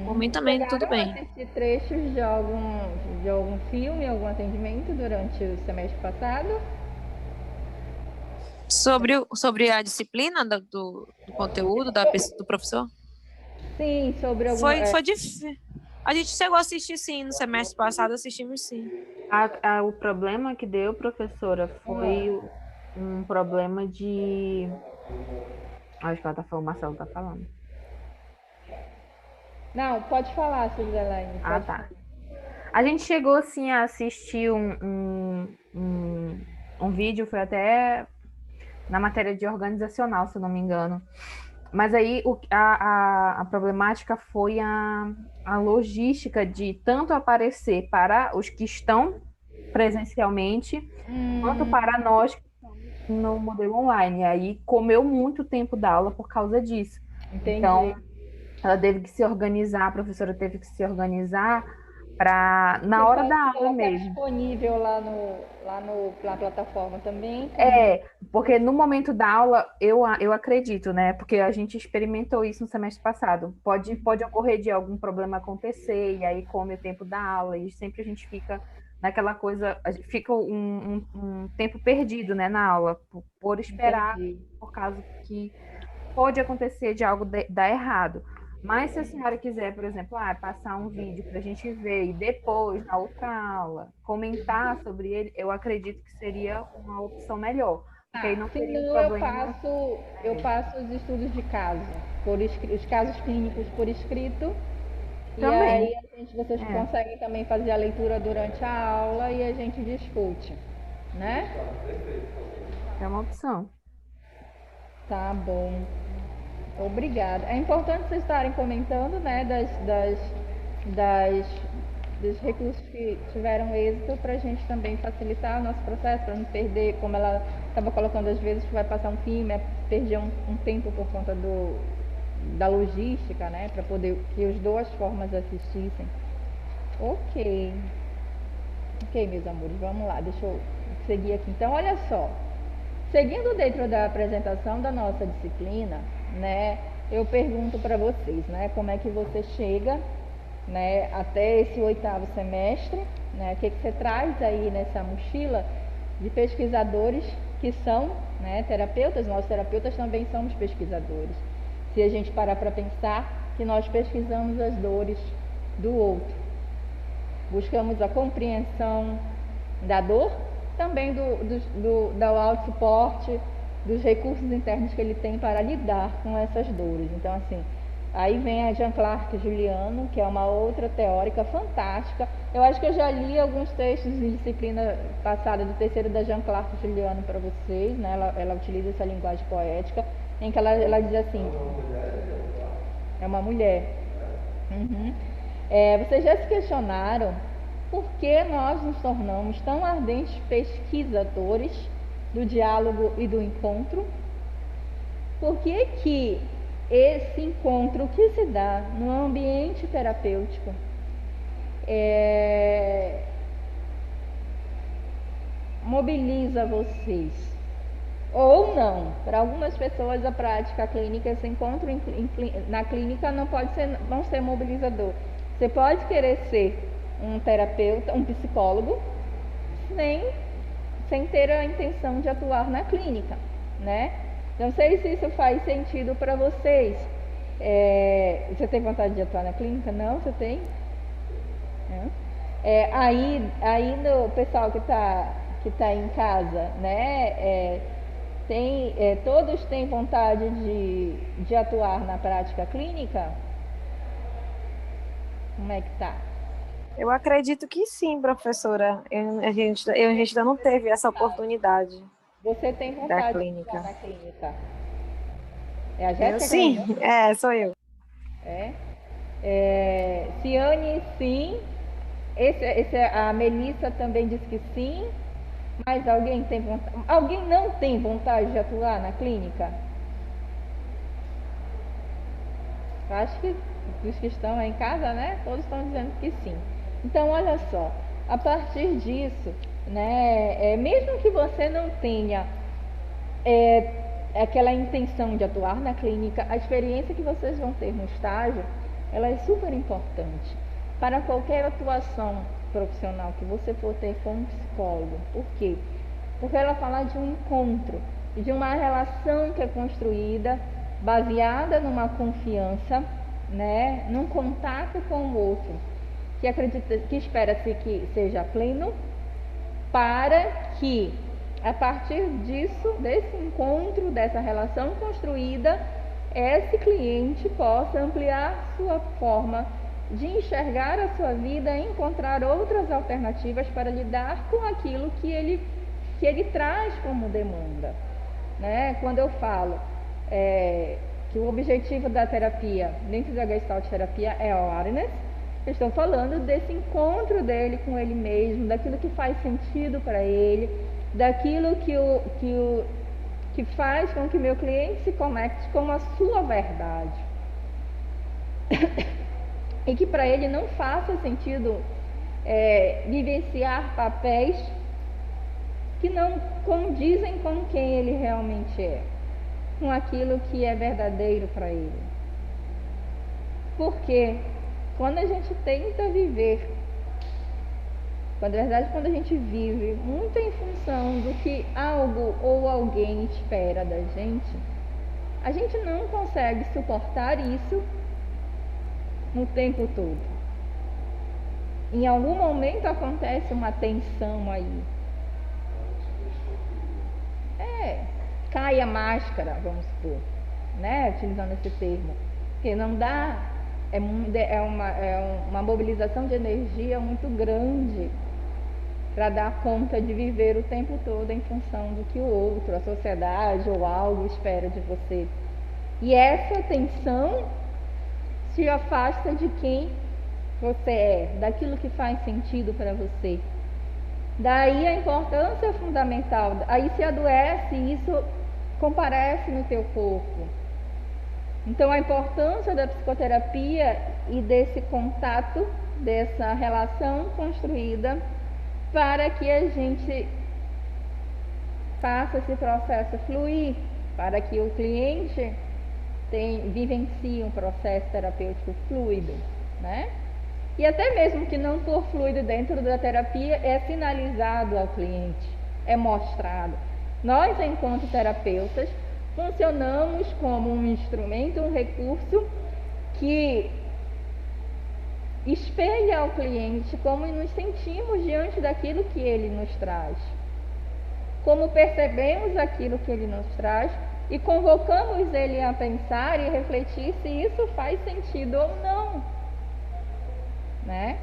Por mim também, tudo bem. Assistir trechos de algum filme, algum atendimento durante o semestre passado? Sobre a disciplina do conteúdo do professor? Sim, sobre algum... Foi difícil. A gente chegou a assistir, sim, no semestre passado, assistimos, sim. O problema que deu, professora, foi um problema de... Acho que ela tá falando, o Marcelo tá falando. Não, pode falar, Suzelaine. Tá. A gente chegou, assim, a assistir um vídeo, foi até na matéria de organizacional, se eu não me engano. Mas aí a problemática foi a logística de tanto aparecer para os que estão presencialmente, quanto para nós que estamos no modelo online. E aí comeu muito tempo da aula por causa disso. Entendi. Então, ela teve que se organizar, a professora teve que se organizar para na hora da aula mesmo. Disponível lá na plataforma também? Porque no momento da aula, eu acredito, né? Porque a gente experimentou isso no semestre passado. Pode ocorrer de algum problema acontecer, e aí come o tempo da aula, e sempre a gente fica naquela coisa, fica um tempo perdido, né, na aula, por esperar, por causa que pode acontecer de algo dar errado. Mas se a senhora quiser, por exemplo, passar um vídeo para a gente ver e depois, na outra aula, comentar sobre ele, eu acredito que seria uma opção melhor. Porque aí não teria um problema. Eu passo os estudos de caso, os casos clínicos por escrito. Também. E aí vocês conseguem também fazer a leitura durante a aula e a gente discute, né? É uma opção. Tá bom. Obrigada. É importante vocês estarem comentando, né, dos recursos que tiveram êxito para a gente também facilitar o nosso processo, para não perder, como ela estava colocando às vezes, que vai passar um filme, perder um tempo por conta da logística, né, para poder que as duas formas assistissem. Ok. Ok, meus amores, vamos lá, deixa eu seguir aqui. Então, olha só. Seguindo dentro da apresentação da nossa disciplina, né, eu pergunto para vocês, né, como é que você chega, né, até esse 8º semestre, né, o que você traz aí nessa mochila de pesquisadores que são, né, terapeutas. Nós terapeutas também somos pesquisadores. Se a gente parar para pensar que nós pesquisamos as dores do outro, buscamos a compreensão da dor, também do autossuporte, dos recursos internos que ele tem para lidar com essas dores. Então, assim, aí vem a Jean Clark Juliano, que é uma outra teórica fantástica. Eu acho que eu já li alguns textos de disciplina passada do terceiro da Jean Clark Juliano para vocês, né? Ela utiliza essa linguagem poética, em que ela diz assim... É uma mulher. Uhum. Vocês já se questionaram por que nós nos tornamos tão ardentes pesquisadores do diálogo e do encontro? Por que esse encontro que se dá no ambiente terapêutico mobiliza vocês? Ou não? Para algumas pessoas a prática clínica, esse encontro na clínica não ser mobilizador. Você pode querer ser um terapeuta, um psicólogo, sem ter a intenção de atuar na clínica, né? Não sei se isso faz sentido para vocês. Você tem vontade de atuar na clínica? Não? Você tem? Aí no pessoal que tá em casa, né? Todos têm vontade de atuar na prática clínica? Como é que tá? Eu acredito que sim, professora. A gente ainda não teve essa oportunidade. Você tem vontade de atuar na clínica? É a Jéssica? Sim, sou eu. Ciane, sim. A Melissa também disse que sim. Mas alguém tem vontade? Alguém não tem vontade de atuar na clínica? Eu acho que os que estão aí em casa, né? Todos estão dizendo que sim. Então, olha só, a partir disso, né, mesmo que você não tenha aquela intenção de atuar na clínica, a experiência que vocês vão ter no estágio, ela é super importante para qualquer atuação profissional que você for ter com um psicólogo. Por quê? Porque ela fala de um encontro e de uma relação que é construída baseada numa confiança, né, num contato com o outro, que espera-se que seja pleno, para que a partir disso, desse encontro, dessa relação construída, esse cliente possa ampliar sua forma de enxergar a sua vida e encontrar outras alternativas para lidar com aquilo que ele traz como demanda, né? Quando eu falo que o objetivo da terapia, dentro da Gestalt terapia, é a awareness, eu estou falando desse encontro dele com ele mesmo, daquilo que faz sentido para ele, daquilo que faz com que meu cliente se conecte com a sua verdade. E que para ele não faça sentido vivenciar papéis que não condizem com quem ele realmente é, com aquilo que é verdadeiro para ele. Porque quando a gente tenta viver, na verdade, quando a gente vive muito em função do que algo ou alguém espera da gente, a gente não consegue suportar isso no tempo todo. Em algum momento acontece uma tensão aí. Cai a máscara, vamos supor, né? Utilizando esse termo. Porque não dá, é uma mobilização de energia muito grande para dar conta de viver o tempo todo em função do que o outro, a sociedade ou algo espera de você. E essa tensão te afasta de quem você é, daquilo que faz sentido para você. Daí a importância fundamental. Aí se adoece, isso comparece no teu corpo. Então a importância da psicoterapia e desse contato, dessa relação construída para que a gente faça esse processo fluir, para que o cliente vivencie um processo terapêutico fluido, né? E até mesmo que não for fluido dentro da terapia, é sinalizado ao cliente, é mostrado. Nós, enquanto terapeutas, funcionamos como um instrumento, um recurso que espelha ao cliente como nos sentimos diante daquilo que ele nos traz, como percebemos aquilo que ele nos traz e convocamos ele a pensar e refletir se isso faz sentido ou não, né?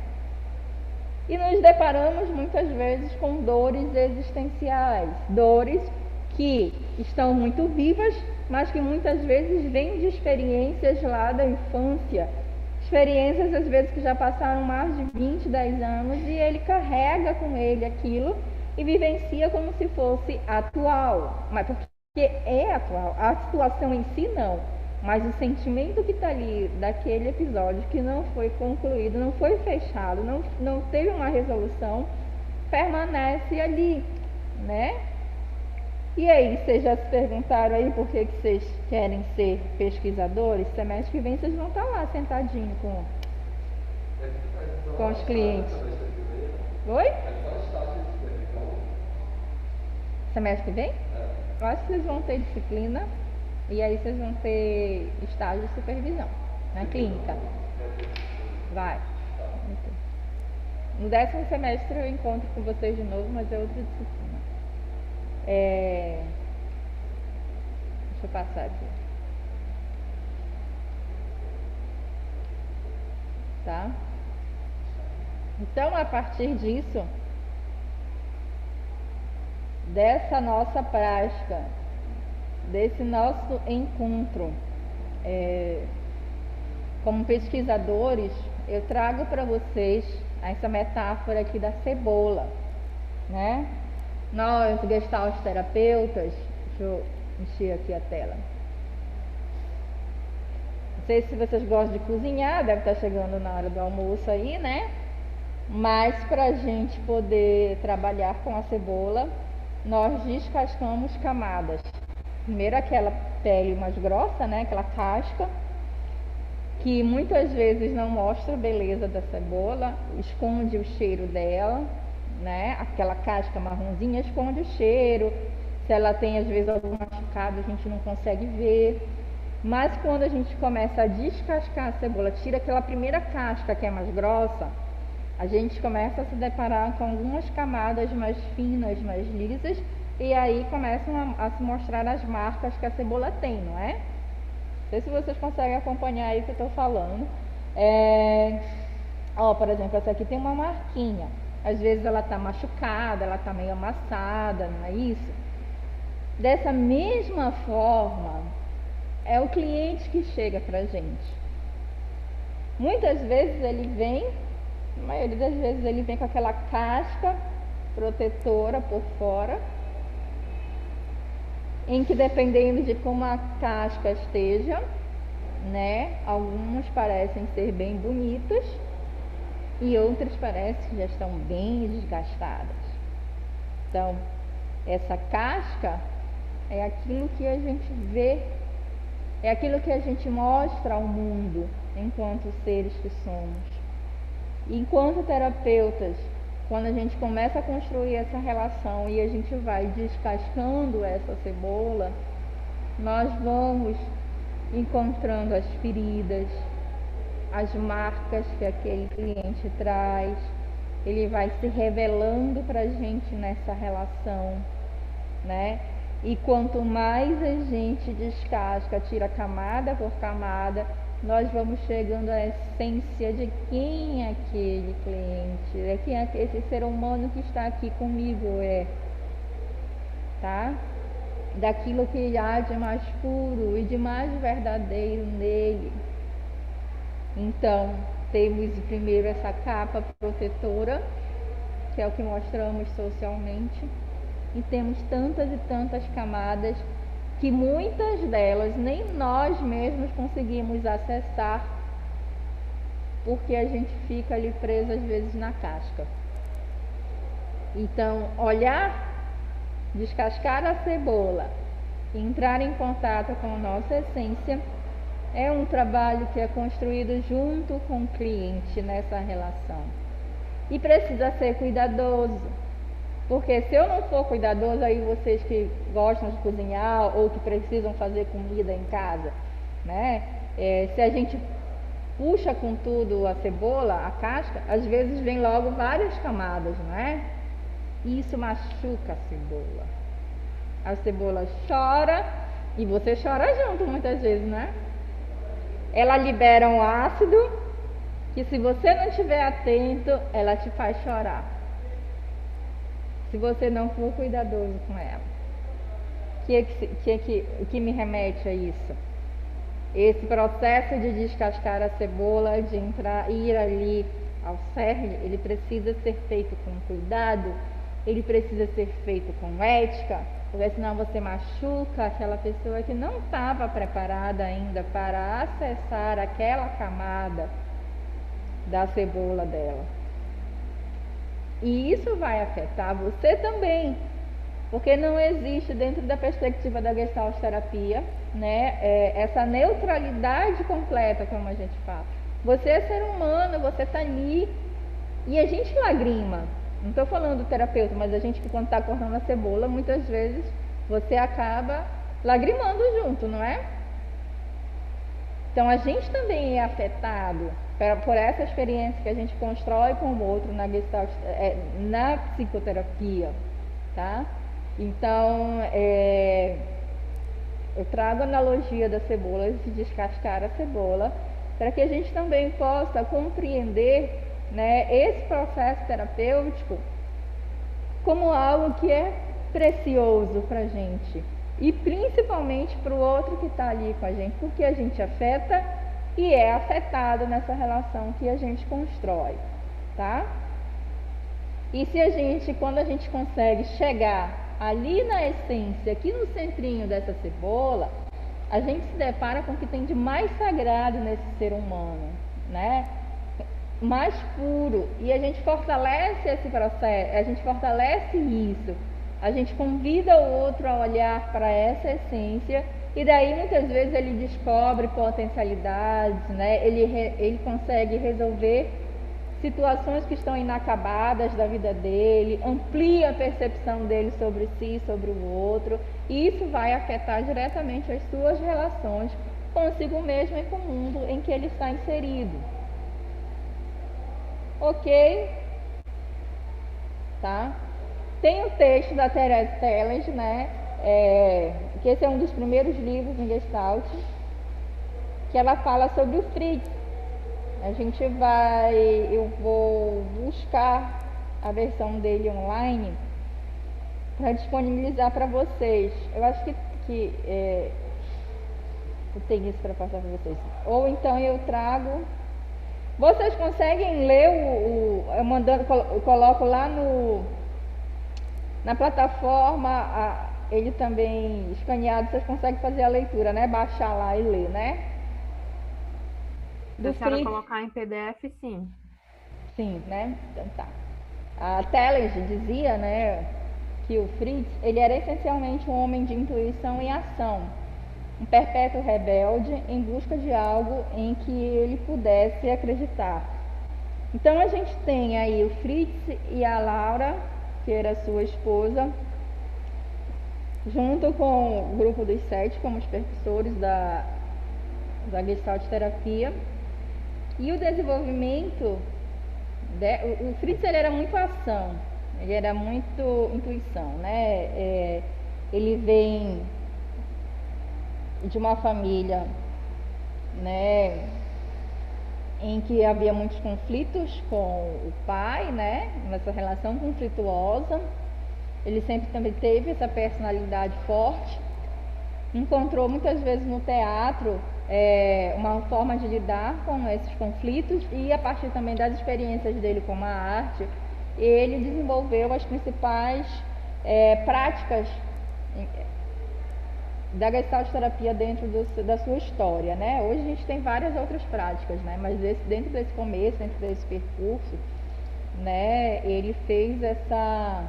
E nos deparamos muitas vezes com dores existenciais, dores que estão muito vivas, mas que muitas vezes vêm de experiências lá da infância, experiências às vezes que já passaram mais de 20, 10 anos, e ele carrega com ele aquilo e vivencia como se fosse atual, mas porque é atual, a situação em si não, mas o sentimento que está ali daquele episódio que não foi concluído, não foi fechado, não teve uma resolução, permanece ali, né? E aí, vocês já se perguntaram aí por que vocês querem ser pesquisadores? Semestre que vem vocês vão estar lá sentadinho com os clientes. Oi? Semestre que vem? Eu acho que vocês vão ter disciplina e aí vocês vão ter estágio de supervisão na clínica. Vai. No 10º semestre eu encontro com vocês de novo, mas é outra disciplina. Deixa eu passar aqui. Tá? Então, a partir disso, dessa nossa prática, desse nosso encontro, como pesquisadores, eu trago para vocês essa metáfora aqui da cebola, né? Nós, gestalt terapeutas, deixa eu encher aqui a tela. Não sei se vocês gostam de cozinhar, deve estar chegando na hora do almoço aí, né? Mas para a gente poder trabalhar com a cebola, nós descascamos camadas. Primeiro aquela pele mais grossa, né? Aquela casca, que muitas vezes não mostra a beleza da cebola, esconde o cheiro dela, né? Aquela casca marronzinha esconde o cheiro. Se ela tem às vezes algum machucado, a gente não consegue ver. Mas quando a gente começa a descascar a cebola, tira aquela primeira casca que é mais grossa, a gente começa a se deparar com algumas camadas mais finas, mais lisas, e aí começam a se mostrar as marcas que a cebola tem, não é? Não sei se vocês conseguem acompanhar aí o que eu estou falando. Por exemplo, essa aqui tem uma marquinha. Às vezes ela está machucada, ela está meio amassada, não é isso? Dessa mesma forma, é o cliente que chega para a gente. Muitas vezes ele vem, a maioria das vezes ele vem com aquela casca protetora por fora, em que dependendo de como a casca esteja, né, algumas parecem ser bem bonitas e outras parecem que já estão bem desgastadas. Então, essa casca é aquilo que a gente vê, é aquilo que a gente mostra ao mundo enquanto seres que somos. E enquanto terapeutas, quando a gente começa a construir essa relação e a gente vai descascando essa cebola, nós vamos encontrando as feridas, as marcas que aquele cliente traz, ele vai se revelando para a gente nessa relação, né? E quanto mais a gente descasca, tira camada por camada, nós vamos chegando à essência de quem é aquele cliente, de quem é esse ser humano que está aqui comigo, tá? daquilo que há de mais puro e de mais verdadeiro nele. Então, temos primeiro essa capa protetora, que é o que mostramos socialmente, e temos tantas e tantas camadas que muitas delas nem nós mesmos conseguimos acessar, porque a gente fica ali preso às vezes na casca. Então, olhar, descascar a cebola, entrar em contato com a nossa essência, é um trabalho que é construído junto com o cliente nessa relação. E precisa ser cuidadoso, porque se eu não for cuidadoso, aí vocês que gostam de cozinhar ou que precisam fazer comida em casa, né? Se a gente puxa com tudo a cebola, a casca, às vezes vem logo várias camadas, não é? E isso machuca a cebola. A cebola chora e você chora junto muitas vezes, né? Ela libera um ácido que, se você não estiver atento, ela te faz chorar. Se você não for cuidadoso com ela. O que me remete a isso? Esse processo de descascar a cebola, de ir ali ao cerne, ele precisa ser feito com cuidado, ele precisa ser feito com ética, porque senão você machuca aquela pessoa que não estava preparada ainda para acessar aquela camada da cebola dela. E isso vai afetar você também, porque não existe, dentro da perspectiva da Gestalt terapia, né, essa neutralidade completa, como a gente fala. Você é ser humano, você está ali e a gente lagrima. Não estou falando do terapeuta, mas a gente que, quando está cortando a cebola, muitas vezes você acaba lagrimando junto, não é? Então a gente também é afetado por essa experiência que a gente constrói com o outro na Gestalt, na psicoterapia, tá? Então, eu trago a analogia da cebola, de descascar a cebola, para que a gente também possa compreender, né, esse processo terapêutico como algo que é precioso para a gente, e principalmente para o outro que está ali com a gente, porque a gente afeta e é afetado nessa relação que a gente constrói, tá? E quando a gente consegue chegar ali na essência, aqui no centrinho dessa cebola, a gente se depara com o que tem de mais sagrado nesse ser humano, né? Mais puro. E a gente fortalece esse processo, a gente fortalece isso. A gente convida o outro a olhar para essa essência, e daí muitas vezes ele descobre potencialidades, né? Ele consegue resolver situações que estão inacabadas da vida dele, amplia a percepção dele sobre si, sobre o outro, e isso vai afetar diretamente as suas relações consigo mesmo e com o mundo em que ele está inserido. Ok? Tá? Tem o texto da Therese Tellez, né? Que esse é um dos primeiros livros em Gestalt, que ela fala sobre o Fritz. Eu vou buscar a versão dele online para disponibilizar para vocês. Eu acho que eu tenho isso para passar para vocês. Ou então eu trago. Vocês conseguem ler eu coloco lá na plataforma, ele também escaneado, vocês conseguem fazer a leitura, né? Baixar lá e ler, né? Se a senhora colocar em PDF, sim. Sim, né? Então tá. A Tellez dizia, né, que o Fritz, ele era essencialmente um homem de intuição e ação, um perpétuo rebelde em busca de algo em que ele pudesse acreditar. Então a gente tem aí o Fritz e a Laura, que era sua esposa, junto com o grupo dos 7, como os percussores da Gestalt terapia. E o desenvolvimento, o Fritz, ele era muito ação, ele era muito intuição, né? Ele vem de uma família, né, em que havia muitos conflitos com o pai, né, nessa relação conflituosa, Ele sempre também teve essa personalidade forte. Encontrou muitas vezes no teatro uma forma de lidar com esses conflitos, e a partir também das experiências dele com a arte, ele desenvolveu as principais práticas da Gestalt terapia dentro da sua história, né? Hoje a gente tem várias outras práticas, né? Mas dentro desse começo, dentro desse percurso, né? Ele fez essa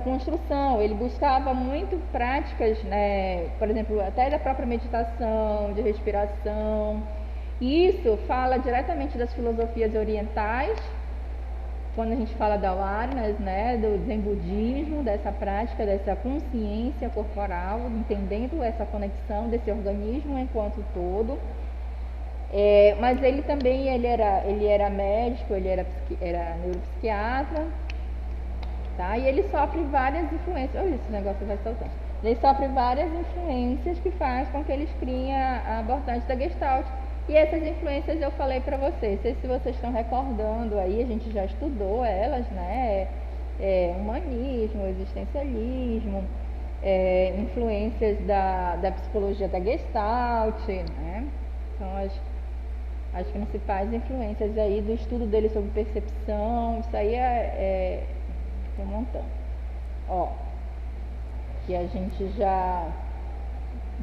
construção. Ele buscava muito práticas, né? Por exemplo, até da própria meditação, de respiração. E isso fala diretamente das filosofias orientais, quando a gente fala da awareness, né, do Zen budismo, dessa prática, dessa consciência corporal, entendendo essa conexão desse organismo enquanto todo. Mas ele também ele era médico, ele era neuropsiquiatra, tá? E ele sofre várias influências. Olha, esse negócio vai soltando. Ele sofre várias influências que faz com que eles criem a abordagem da Gestalt. E essas influências eu falei para vocês, não sei se vocês estão recordando aí, a gente já estudou elas, né? Humanismo, existencialismo, influências da psicologia da Gestalt, né? São as principais influências aí do estudo dele sobre percepção. Isso aí tô montando. Ó, que a gente já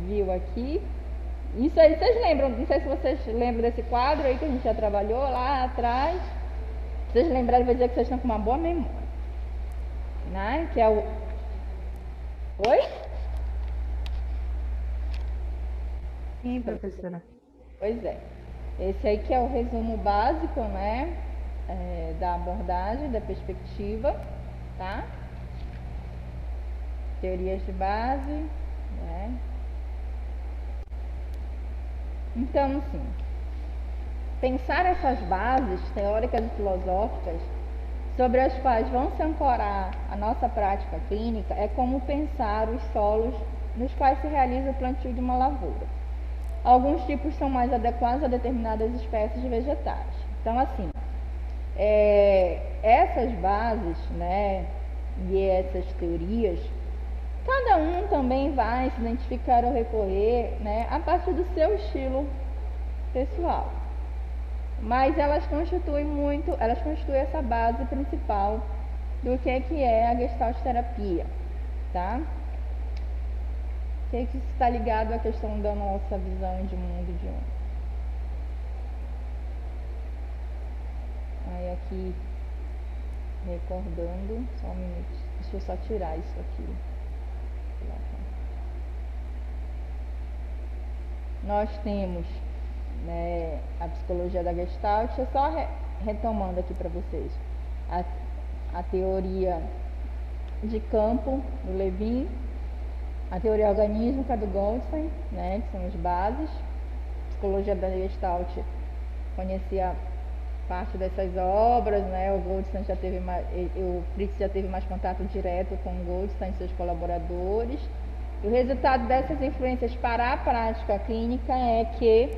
viu aqui. Isso aí, vocês lembram? Não sei se vocês lembram desse quadro aí que a gente já trabalhou lá atrás. Se vocês lembrarem, vou dizer que vocês estão com uma boa memória, né? Que é o... Oi? Sim, professora. Pois é. Esse aí que é o resumo básico, né? Da abordagem, da perspectiva, tá? Teorias de base, né? Então, assim, pensar essas bases teóricas e filosóficas sobre as quais vão se ancorar a nossa prática clínica é como pensar os solos nos quais se realiza o plantio de uma lavoura. Alguns tipos são mais adequados a determinadas espécies de vegetais. Então, assim, essas bases, né, e essas teorias, cada um também vai se identificar ou recorrer, né, a partir do seu estilo pessoal. Mas elas constituem essa base principal do que é a Gestalt terapia, tá? Que isso está ligado à questão da nossa visão de mundo de hoje. Aí aqui, recordando, só um minuto, deixa eu só tirar isso aqui. Nós temos, né, a psicologia da Gestalt, só retomando aqui para vocês, a teoria de campo do Levin, a teoria organística do Goldstein, né, que são as bases. A psicologia da Gestalt conhecia parte dessas obras, né, o Goldstein já teve o Fritz já teve mais contato direto com o Goldstein e seus colaboradores. E o resultado dessas influências para a prática clínica é que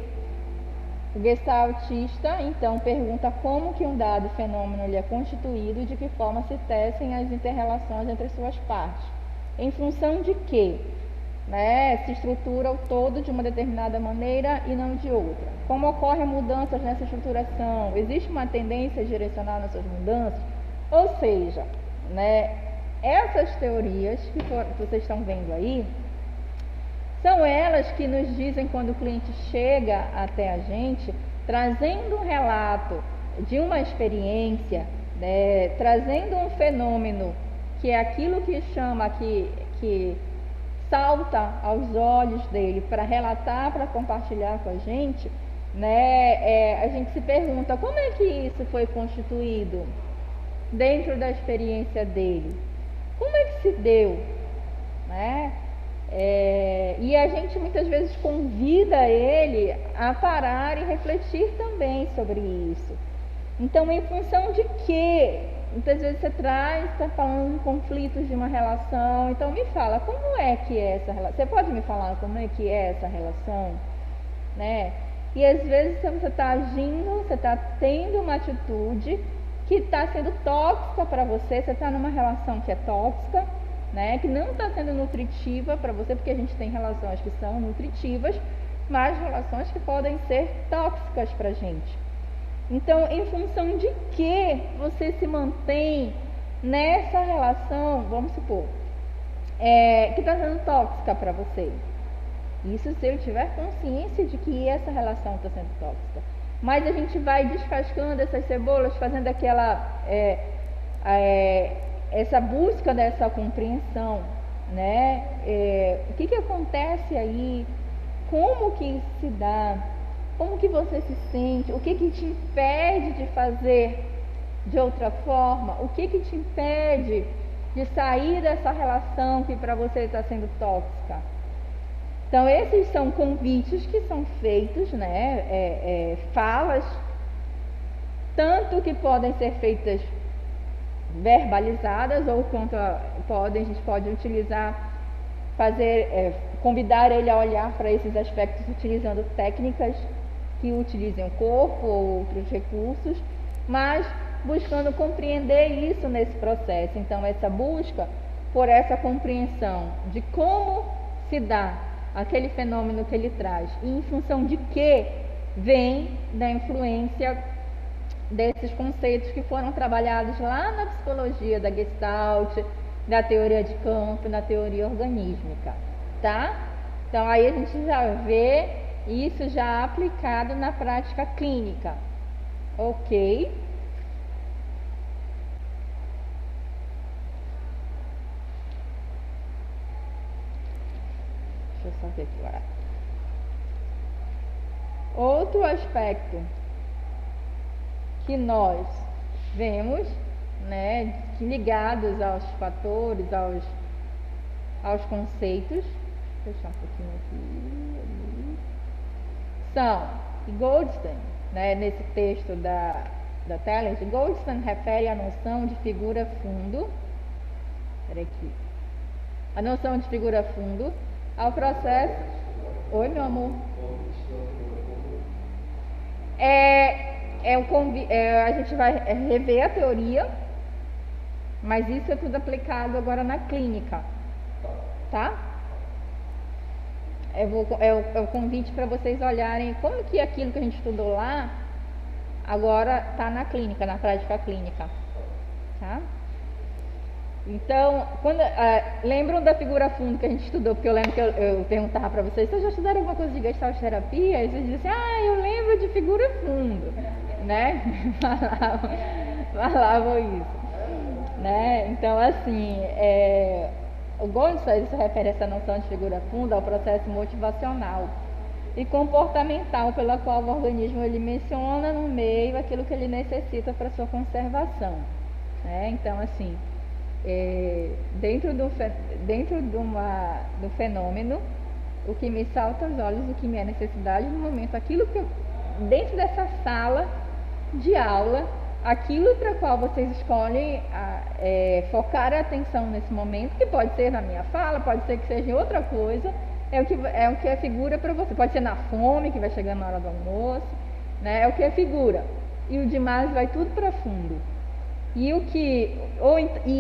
o gestaltista, então, pergunta como que um dado fenômeno ele é constituído e de que forma se tecem as interrelações entre suas partes. Em função de que, né, se estrutura o todo de uma determinada maneira e não de outra. Como ocorrem mudanças nessa estruturação? Existe uma tendência direcional nessas mudanças? Ou seja, né, essas teorias que vocês estão vendo aí, são elas que nos dizem quando o cliente chega até a gente, trazendo um relato de uma experiência, né, trazendo um fenômeno que é aquilo que chama, que salta aos olhos dele para relatar, para compartilhar com a gente, né, a gente se pergunta como é que isso foi constituído dentro da experiência dele. Como é que se deu, né? E a gente muitas vezes convida ele a parar e refletir também sobre isso. Então, em função de que? Muitas vezes você está falando de conflitos de uma relação. Então, me fala, como é que é essa relação? Você pode me falar como é que é essa relação? Né? E às vezes você está agindo, você está tendo uma atitude que está sendo tóxica para você, você está numa relação que é tóxica, né, que não está sendo nutritiva para você, porque a gente tem relações que são nutritivas, mas relações que podem ser tóxicas para a gente. Então, em função de que você se mantém nessa relação, vamos supor, que está sendo tóxica para você? Isso se eu tiver consciência de que essa relação está sendo tóxica. Mas a gente vai descascando essas cebolas, fazendo essa busca dessa compreensão, né? O que acontece aí? Como que isso se dá? Como que você se sente? O que te impede de fazer de outra forma? O que te impede de sair dessa relação que para você está sendo tóxica? Então, esses são convites que são feitos, né? Falas, tanto que podem ser feitas verbalizadas, ou quanto a gente pode utilizar, convidar ele a olhar para esses aspectos utilizando técnicas que utilizem o corpo ou outros recursos, mas buscando compreender isso nesse processo. Então, essa busca por essa compreensão de como se dá aquele fenômeno que ele traz e em função de que vem da influência desses conceitos que foram trabalhados lá na psicologia da Gestalt, da teoria de campo, da teoria organísmica, tá? Então aí a gente já vê isso já aplicado na prática clínica, ok? Deixa eu só ver aqui agora. Outro aspecto que nós vemos, né, ligados aos fatores, aos conceitos, vou fechar um pouquinho aqui, são Goldstein, né, nesse texto da Talent, Goldstein refere à noção de figura fundo, a noção de figura fundo ao processo. Oi, meu amor. A gente vai rever a teoria, mas isso é tudo aplicado agora na clínica, tá? É o convite para vocês olharem como que aquilo que a gente estudou lá agora está na clínica, na prática clínica, tá? Então, lembram da figura fundo que a gente estudou? Porque eu lembro que eu perguntava para vocês, vocês já estudaram alguma coisa de Gestalt terapia? E vocês diziam assim, eu lembro de figura fundo, né? Falavam isso, né? Então, assim, o Goldstein se refere a essa noção de figura fundo ao processo motivacional e comportamental pela qual o organismo ele menciona no meio aquilo que ele necessita para sua conservação, né? Então, assim, dentro do fenômeno, o que me salta aos olhos, o que me é necessidade no momento, aquilo que dentro dessa sala de aula, aquilo para qual vocês escolhem focar a atenção nesse momento, que pode ser na minha fala, pode ser que seja outra coisa, é o que é figura para você, pode ser na fome, que vai chegando na hora do almoço, né? É o que é figura, e o demais vai tudo para fundo. E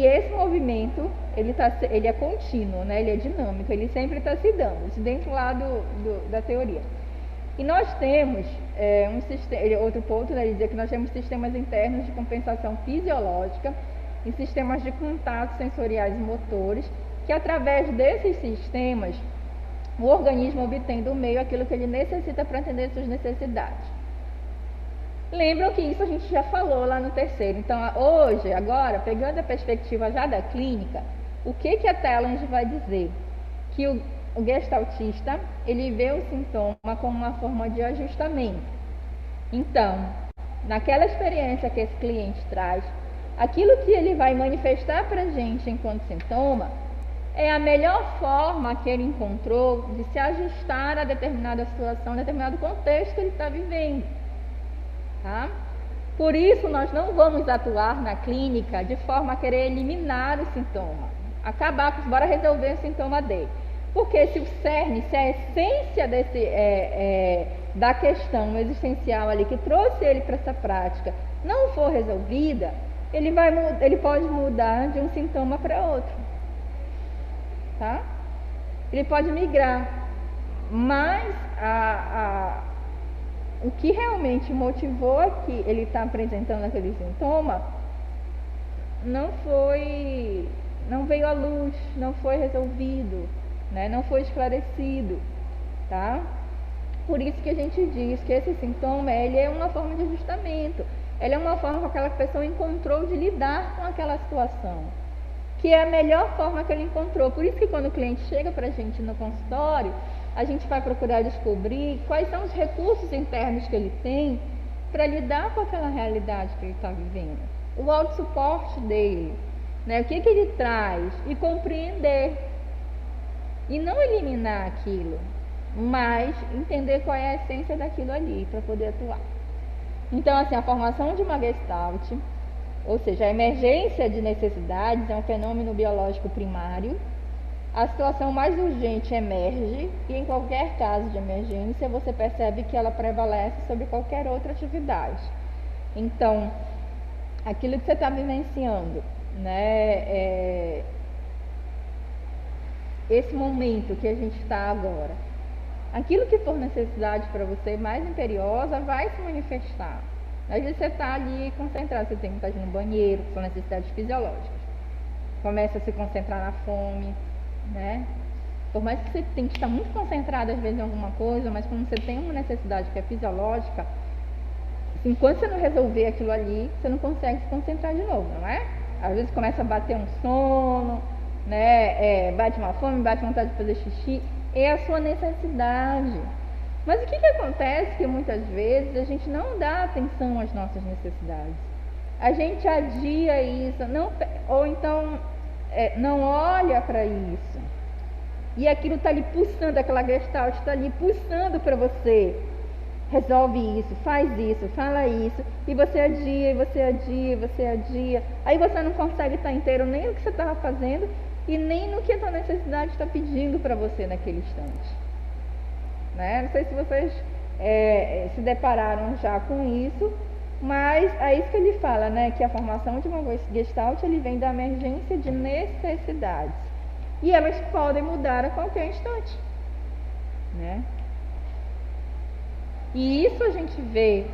esse movimento, ele é contínuo, né? Ele é dinâmico, ele sempre está se dando, isso dentro lá da teoria. E nós temos outro ponto, né, ele dizia que nós temos sistemas internos de compensação fisiológica e sistemas de contato sensoriais e motores, que através desses sistemas, o organismo obtém do meio aquilo que ele necessita para atender suas necessidades. Lembram que isso a gente já falou lá no terceiro. Então, hoje, agora, pegando a perspectiva já da clínica, o que a Talent vai dizer? Que o gestaltista, ele vê o sintoma como uma forma de ajustamento. Então, naquela experiência que esse cliente traz, aquilo que ele vai manifestar para a gente enquanto sintoma é a melhor forma que ele encontrou de se ajustar a determinada situação, a determinado contexto que ele está vivendo. Tá? Por isso, nós não vamos atuar na clínica de forma a querer eliminar o sintoma, bora resolver o sintoma dele. Porque se o cerne, se a essência da questão existencial ali, que trouxe ele para essa prática, não for resolvida, ele pode mudar de um sintoma para outro, tá? Ele pode migrar, mas o que realmente motivou que ele está apresentando aquele sintoma não veio à luz, não foi resolvido, né? Não foi esclarecido, tá? Por isso que a gente diz que esse sintoma, ele é uma forma de ajustamento, ele é uma forma que aquela pessoa encontrou de lidar com aquela situação, que é a melhor forma que ele encontrou. Por isso que quando o cliente chega para a gente no consultório, a gente vai procurar descobrir quais são os recursos internos que ele tem para lidar com aquela realidade que ele está vivendo, o autossuporte dele, né? O que ele traz, e compreender, e não eliminar aquilo, mas entender qual é a essência daquilo ali para poder atuar. Então, assim, a formação de uma Gestalt, ou seja, a emergência de necessidades, é um fenômeno biológico primário. A situação mais urgente emerge, e em qualquer caso de emergência você percebe que ela prevalece sobre qualquer outra atividade. Então, aquilo que você está vivenciando, né, esse momento que a gente está agora, aquilo que for necessidade para você mais imperiosa vai se manifestar. Às vezes você está ali concentrado, você tem que estar no banheiro, que são necessidades fisiológicas. Começa a se concentrar na fome, né? Por mais que você tenha que estar muito concentrado às vezes em alguma coisa, mas quando você tem uma necessidade que é fisiológica, enquanto você não resolver aquilo ali, você não consegue se concentrar de novo, não é? Às vezes começa a bater um sono, né? Bate uma fome, bate vontade de fazer xixi, é a sua necessidade. Mas o que acontece que muitas vezes a gente não dá atenção às nossas necessidades, a gente adia isso, ou então não olha para isso, e aquilo está ali pulsando, aquela gestalt está ali pulsando para você. Resolve isso, faz isso, fala isso, e você adia, e você adia, e você adia. Aí você não consegue estar inteiro nem no que você estava fazendo e nem no que a sua necessidade está pedindo para você naquele instante, né? Não sei se vocês se depararam já com isso, mas é isso que ele fala, né? Que a formação de uma Gestalt, ele vem da emergência de necessidades, e elas podem mudar a qualquer instante, né? E isso a gente vê,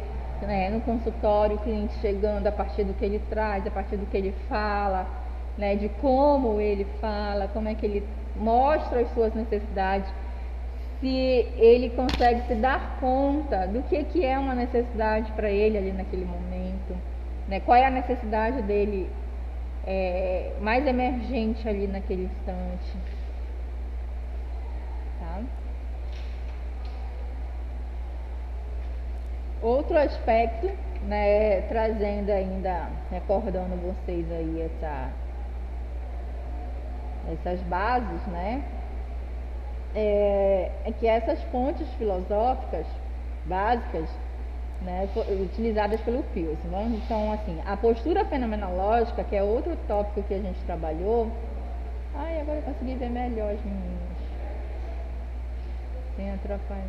né, no consultório, o cliente chegando a partir do que ele traz, a partir do que ele fala, né, de como ele fala, como é que ele mostra as suas necessidades, se ele consegue se dar conta do que é uma necessidade para ele ali naquele momento, né, qual é a necessidade dele mais emergente ali naquele instante, tá? Outro aspecto, né, trazendo ainda, recordando vocês aí essas bases, né, é que essas fontes filosóficas básicas, né, utilizadas pelo Peirce, né? Então, assim, a postura fenomenológica, que é outro tópico que a gente trabalhou. Agora eu consegui ver melhor as meninas sem atrapalhar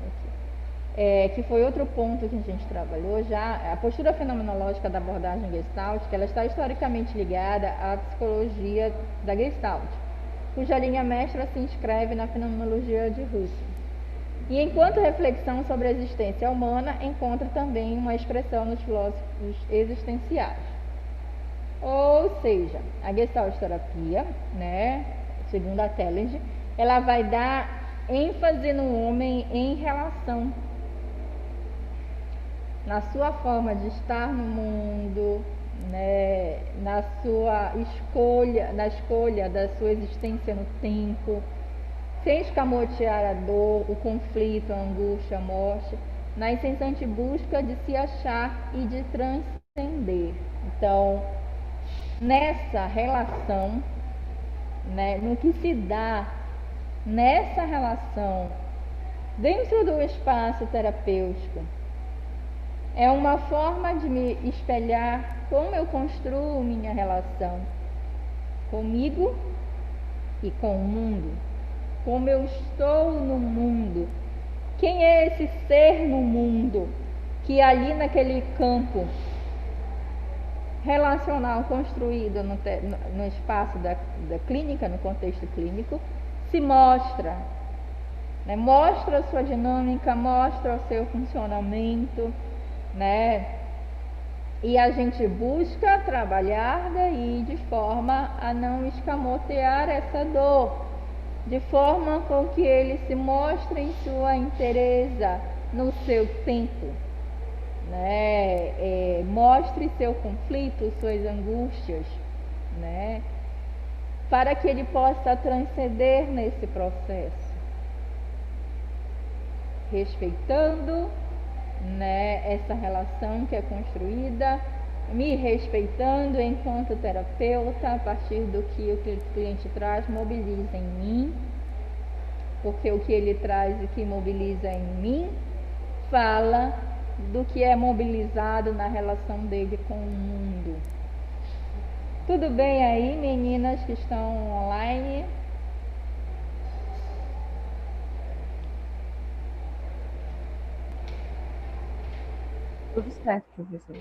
aqui. Que foi outro ponto que a gente trabalhou já. A postura fenomenológica da abordagem Gestalt, que ela está historicamente ligada à psicologia da Gestalt, cuja linha mestra se inscreve na fenomenologia de Husserl. E enquanto reflexão sobre a existência humana, encontra também uma expressão nos filósofos existenciais. Ou seja, a Gestalt terapia, né, segundo a Telling, ela vai dar ênfase no homem em relação, na sua forma de estar no mundo, né, na sua escolha, na escolha da sua existência no tempo, sem escamotear a dor, o conflito, a angústia, a morte, na incessante busca de se achar e de transcender. Então, nessa relação, né, no que se dá nessa relação dentro do espaço terapêutico, é uma forma de me espelhar como eu construo minha relação comigo e com o mundo, como eu estou no mundo, quem é esse ser no mundo que ali naquele campo relacional construído no espaço da clínica, no contexto clínico, se mostra, né? Mostra a sua dinâmica, mostra o seu funcionamento, né? E a gente busca trabalhar daí de forma a não escamotear essa dor, de forma com que ele se mostre em sua inteireza, no seu tempo, né? Mostre seu conflito, suas angústias, né? Para que ele possa transcender nesse processo, respeitando, né, essa relação que é construída, me respeitando enquanto terapeuta, a partir do que o cliente traz, mobiliza em mim, porque o que ele traz e que mobiliza em mim fala do que é mobilizado na relação dele com o mundo. Tudo bem aí, meninas que estão online? Tudo certo, professor.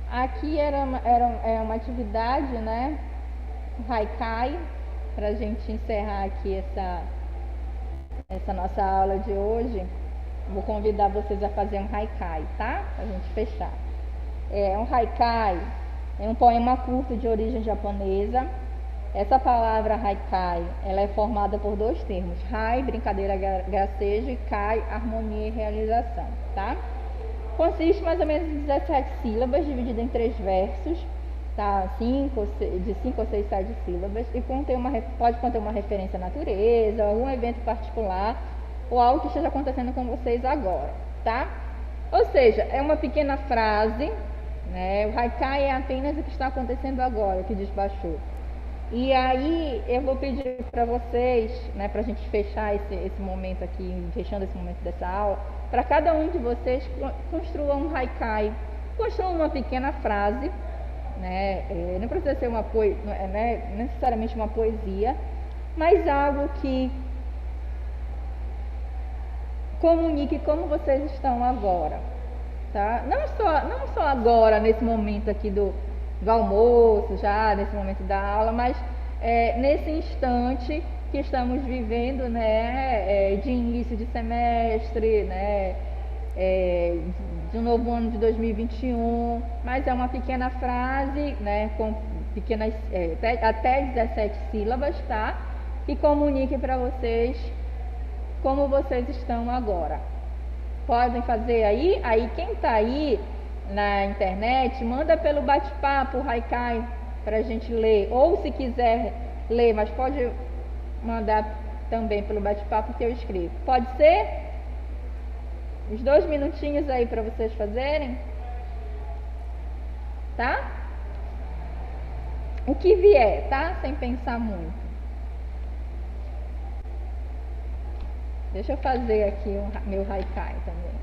Aqui é uma atividade, né? Haikai, para a gente encerrar aqui essa nossa aula de hoje. Vou convidar vocês a fazer um haikai, tá? Para a gente fechar. Um haikai é um poema curto de origem japonesa. Essa palavra haikai, ela é formada por dois termos: hai, brincadeira, gracejo, e kai, harmonia e realização, tá? Consiste mais ou menos em 17 sílabas, dividida em 3 versos, tá? De 5 ou 6, 7 sílabas, e pode conter uma referência à natureza, algum evento particular, ou algo que esteja acontecendo com vocês agora, tá? Ou seja, é uma pequena frase, né? O haikai é apenas o que está acontecendo agora, o que despachou. E aí eu vou pedir para vocês, né, para a gente fechar esse momento aqui, fechando esse momento dessa aula, para cada um de vocês construa um haikai, construa uma pequena frase, né? Não precisa ser né, necessariamente uma poesia, mas algo que comunique como vocês estão agora, tá? Não só agora, nesse momento aqui do almoço, já nesse momento da aula, mas nesse instante que estamos vivendo, né, de início de semestre, né, de um novo ano de 2021, mas é uma pequena frase, né, com pequenas, até 17 sílabas, tá? Que comunique para vocês como vocês estão agora. Podem fazer aí? Aí quem está aí na internet, manda pelo bate-papo o haikai para a gente ler, ou se quiser ler, mas pode mandar também pelo bate-papo que eu escrevo. Pode ser? Uns 2 minutinhos aí para vocês fazerem, tá? O que vier, tá? Sem pensar muito. Deixa eu fazer aqui o meu haikai também.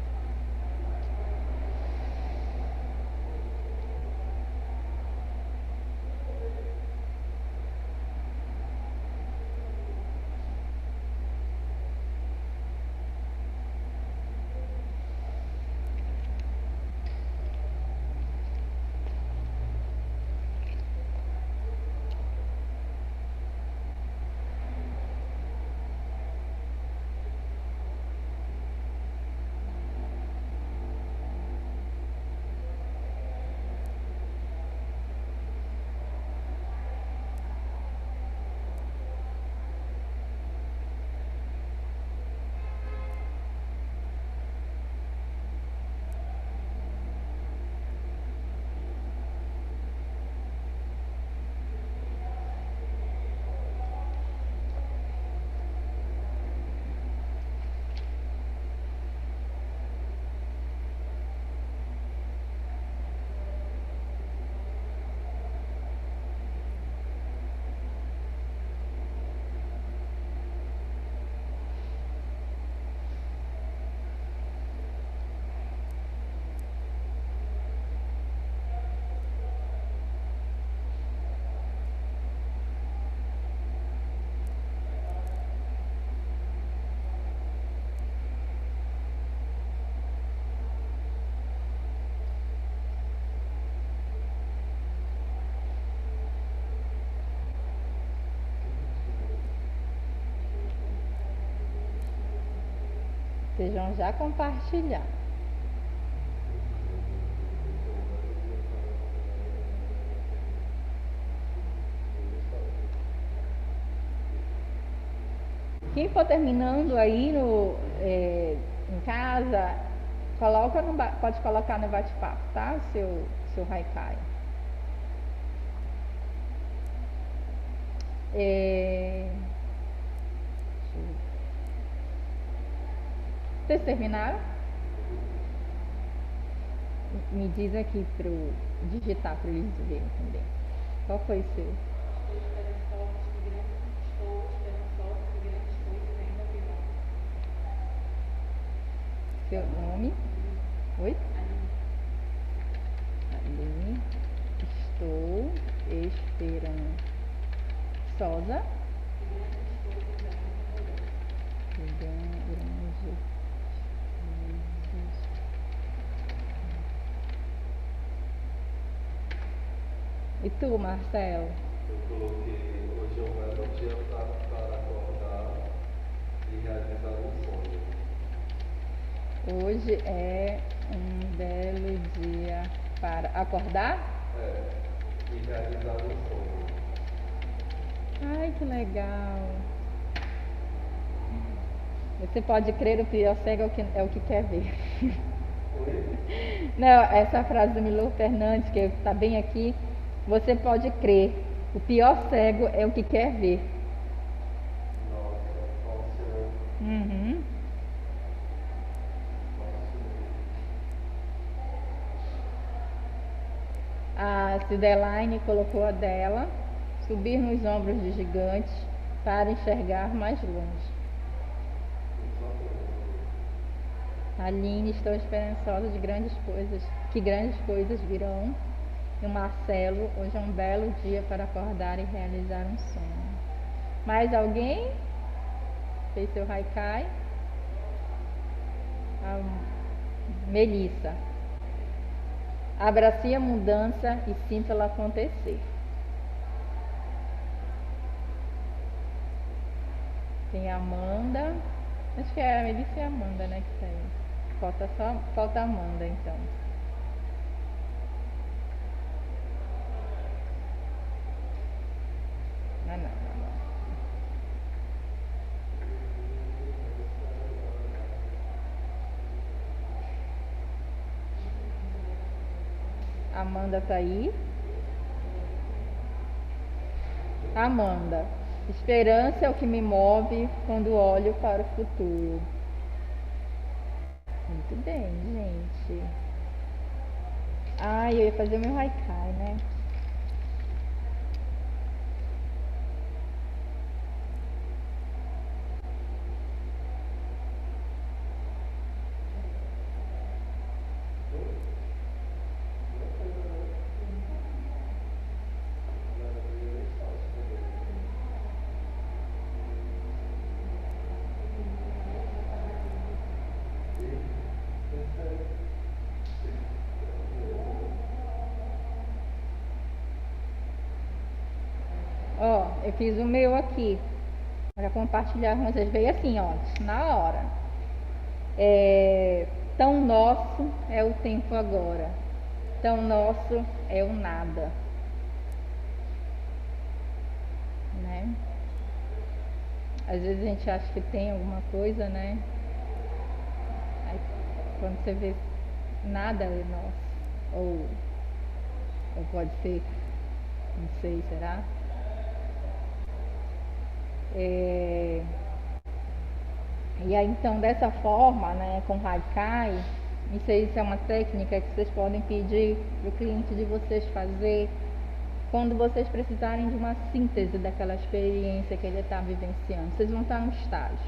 vocês vão já compartilhar. Quem for terminando aí em casa, pode colocar no bate-papo, tá? Seu haikai. Vocês terminaram? Me diz aqui para digitar para eles verem também. Qual foi o seu? Seu nome? Oi? Aline. Estou esperançosa. E tu, Marcelo? Eu coloquei, hoje é um belo dia para acordar e realizar um sonho. Hoje é um belo dia para acordar? E realizar um sonho. Ai, que legal. Você pode crer, o pior cego é o que quer ver. Não, essa frase do Milor Fernandes, que está bem aqui. Você pode crer, o pior cego é o que quer ver. Uhum. A Cidelaine colocou a dela, subir nos ombros de gigantes para enxergar mais longe. Aline, estou esperançosa de grandes coisas, que grandes coisas virão. E o Marcelo, hoje é um belo dia para acordar e realizar um sonho. Mais alguém? Fez seu haikai? A Melissa. Abrace a mudança e sinta-la acontecer. Tem a Amanda. Acho que é a Melissa e a Amanda, né, que saiu. Falta a Amanda, então. Não. Amanda tá aí. Amanda, esperança é o que me move quando olho para o futuro. Muito bem, gente. Eu ia fazer o meu haikai, né? Eu fiz o meu aqui para compartilhar com vocês. Veio assim, ó, na hora. Tão nosso é o tempo agora, tão nosso é o nada, né? Às vezes a gente acha que tem alguma coisa, né? Aí, quando você vê, nada é nosso, ou pode ser, não sei, será? E aí, então, dessa forma, né, com haikai, isso é uma técnica que vocês podem pedir para o cliente de vocês fazer quando vocês precisarem de uma síntese daquela experiência que ele está vivenciando. Vocês vão estar no estágio.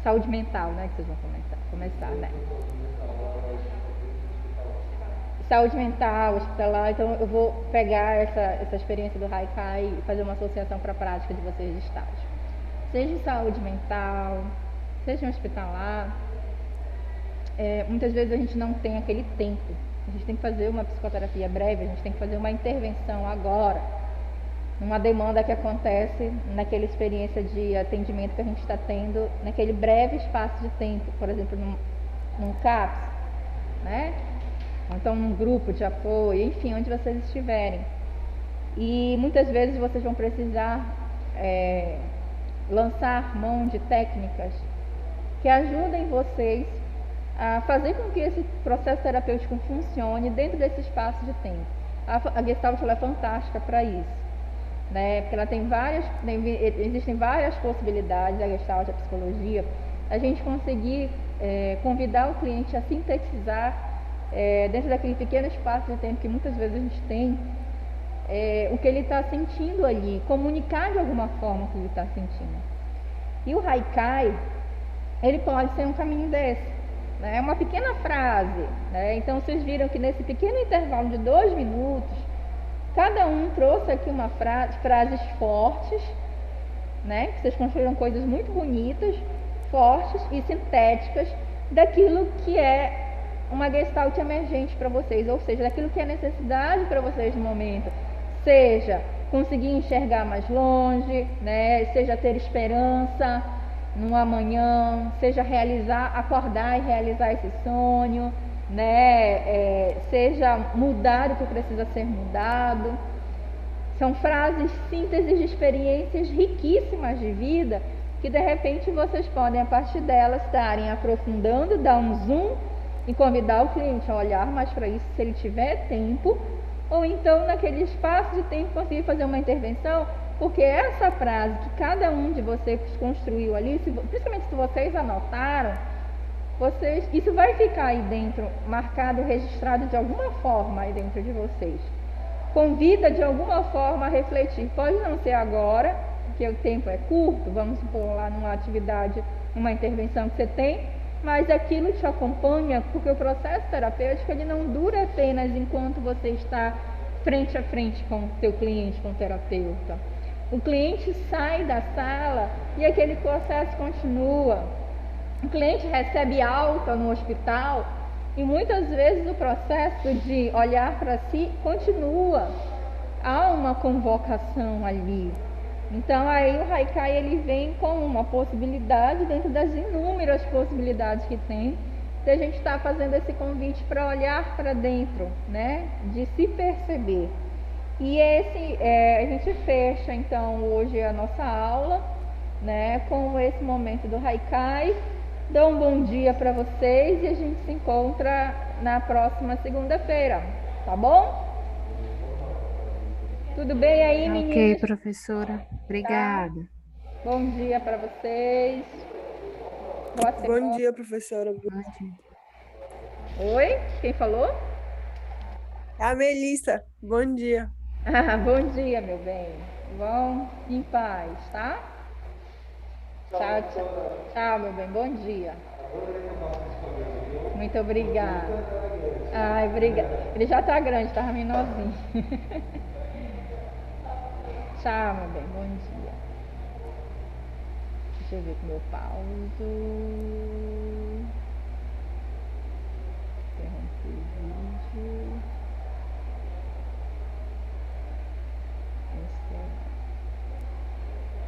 Saúde mental, né, que vocês vão começar, né? Saúde mental, hospitalar. Então, eu vou pegar essa experiência do haikai e fazer uma associação para a prática de vocês de estágio. Seja em saúde mental, seja em hospitalar, muitas vezes a gente não tem aquele tempo. A gente tem que fazer uma psicoterapia breve, a gente tem que fazer uma intervenção agora. numa demanda que acontece naquela experiência de atendimento que a gente está tendo naquele breve espaço de tempo, por exemplo, num CAPS, né? Ou então num grupo de apoio, enfim, onde vocês estiverem. E muitas vezes vocês vão precisar lançar mão de técnicas que ajudem vocês a fazer com que esse processo terapêutico funcione dentro desse espaço de tempo. A Gestalt ela é fantástica para isso, né? Porque ela existem várias possibilidades, a Gestalt, a psicologia, a gente conseguir convidar o cliente a sintetizar dentro daquele pequeno espaço de tempo que muitas vezes a gente tem, o que ele está sentindo ali, comunicar de alguma forma o que ele está sentindo. E o Haikai, ele pode ser um caminho desse, né? É uma pequena frase, né? Então vocês viram que nesse pequeno intervalo de 2 minutos, cada um trouxe aqui uma frases fortes, né? Que vocês construíram coisas muito bonitas, fortes e sintéticas daquilo que é uma gestalt emergente para vocês, ou seja, daquilo que é necessidade para vocês no momento, seja conseguir enxergar mais longe, né? Seja ter esperança no amanhã, seja acordar e realizar esse sonho, né? Seja mudar o que precisa ser mudado. São frases, sínteses de experiências riquíssimas de vida que de repente vocês podem, a partir delas, estarem aprofundando, dar um zoom e convidar o cliente a olhar mais para isso se ele tiver tempo, ou então naquele espaço de tempo conseguir fazer uma intervenção, porque essa frase que cada um de vocês construiu ali, principalmente se vocês anotaram, isso vai ficar aí dentro, marcado, registrado de alguma forma aí dentro de vocês. Convida de alguma forma a refletir. Pode não ser agora, porque o tempo é curto, vamos supor lá numa atividade, uma intervenção que você tem, mas aquilo te acompanha, porque o processo terapêutico ele não dura apenas enquanto você está frente a frente com o seu cliente, com o terapeuta. O cliente sai da sala e aquele processo continua. O cliente recebe alta no hospital e muitas vezes o processo de olhar para si continua. Há uma convocação ali. Então aí o Haikai ele vem como uma possibilidade dentro das inúmeras possibilidades que tem de a gente estar fazendo esse convite para olhar para dentro, né? De se perceber. E a gente fecha então hoje a nossa aula, né? Com esse momento do Haikai. Dou um bom dia para vocês e a gente se encontra na próxima segunda-feira, tá bom? Tudo bem aí, meninas? Ok, professora. Obrigada. Tá? Bom dia para vocês. Boa semana. Bom dia, professora. Bom dia. Oi? Quem falou? É a Melissa. Bom dia. Bom dia, meu bem. Vão em paz, tá? Tchau, tchau. Tchau, meu bem. Bom dia. Muito obrigada. Ai, obrigada. Ele já tá grande, tava menorzinho. Tchau, meu bem. Bom dia. Deixa eu ver com o meu pauso. Interromper o vídeo.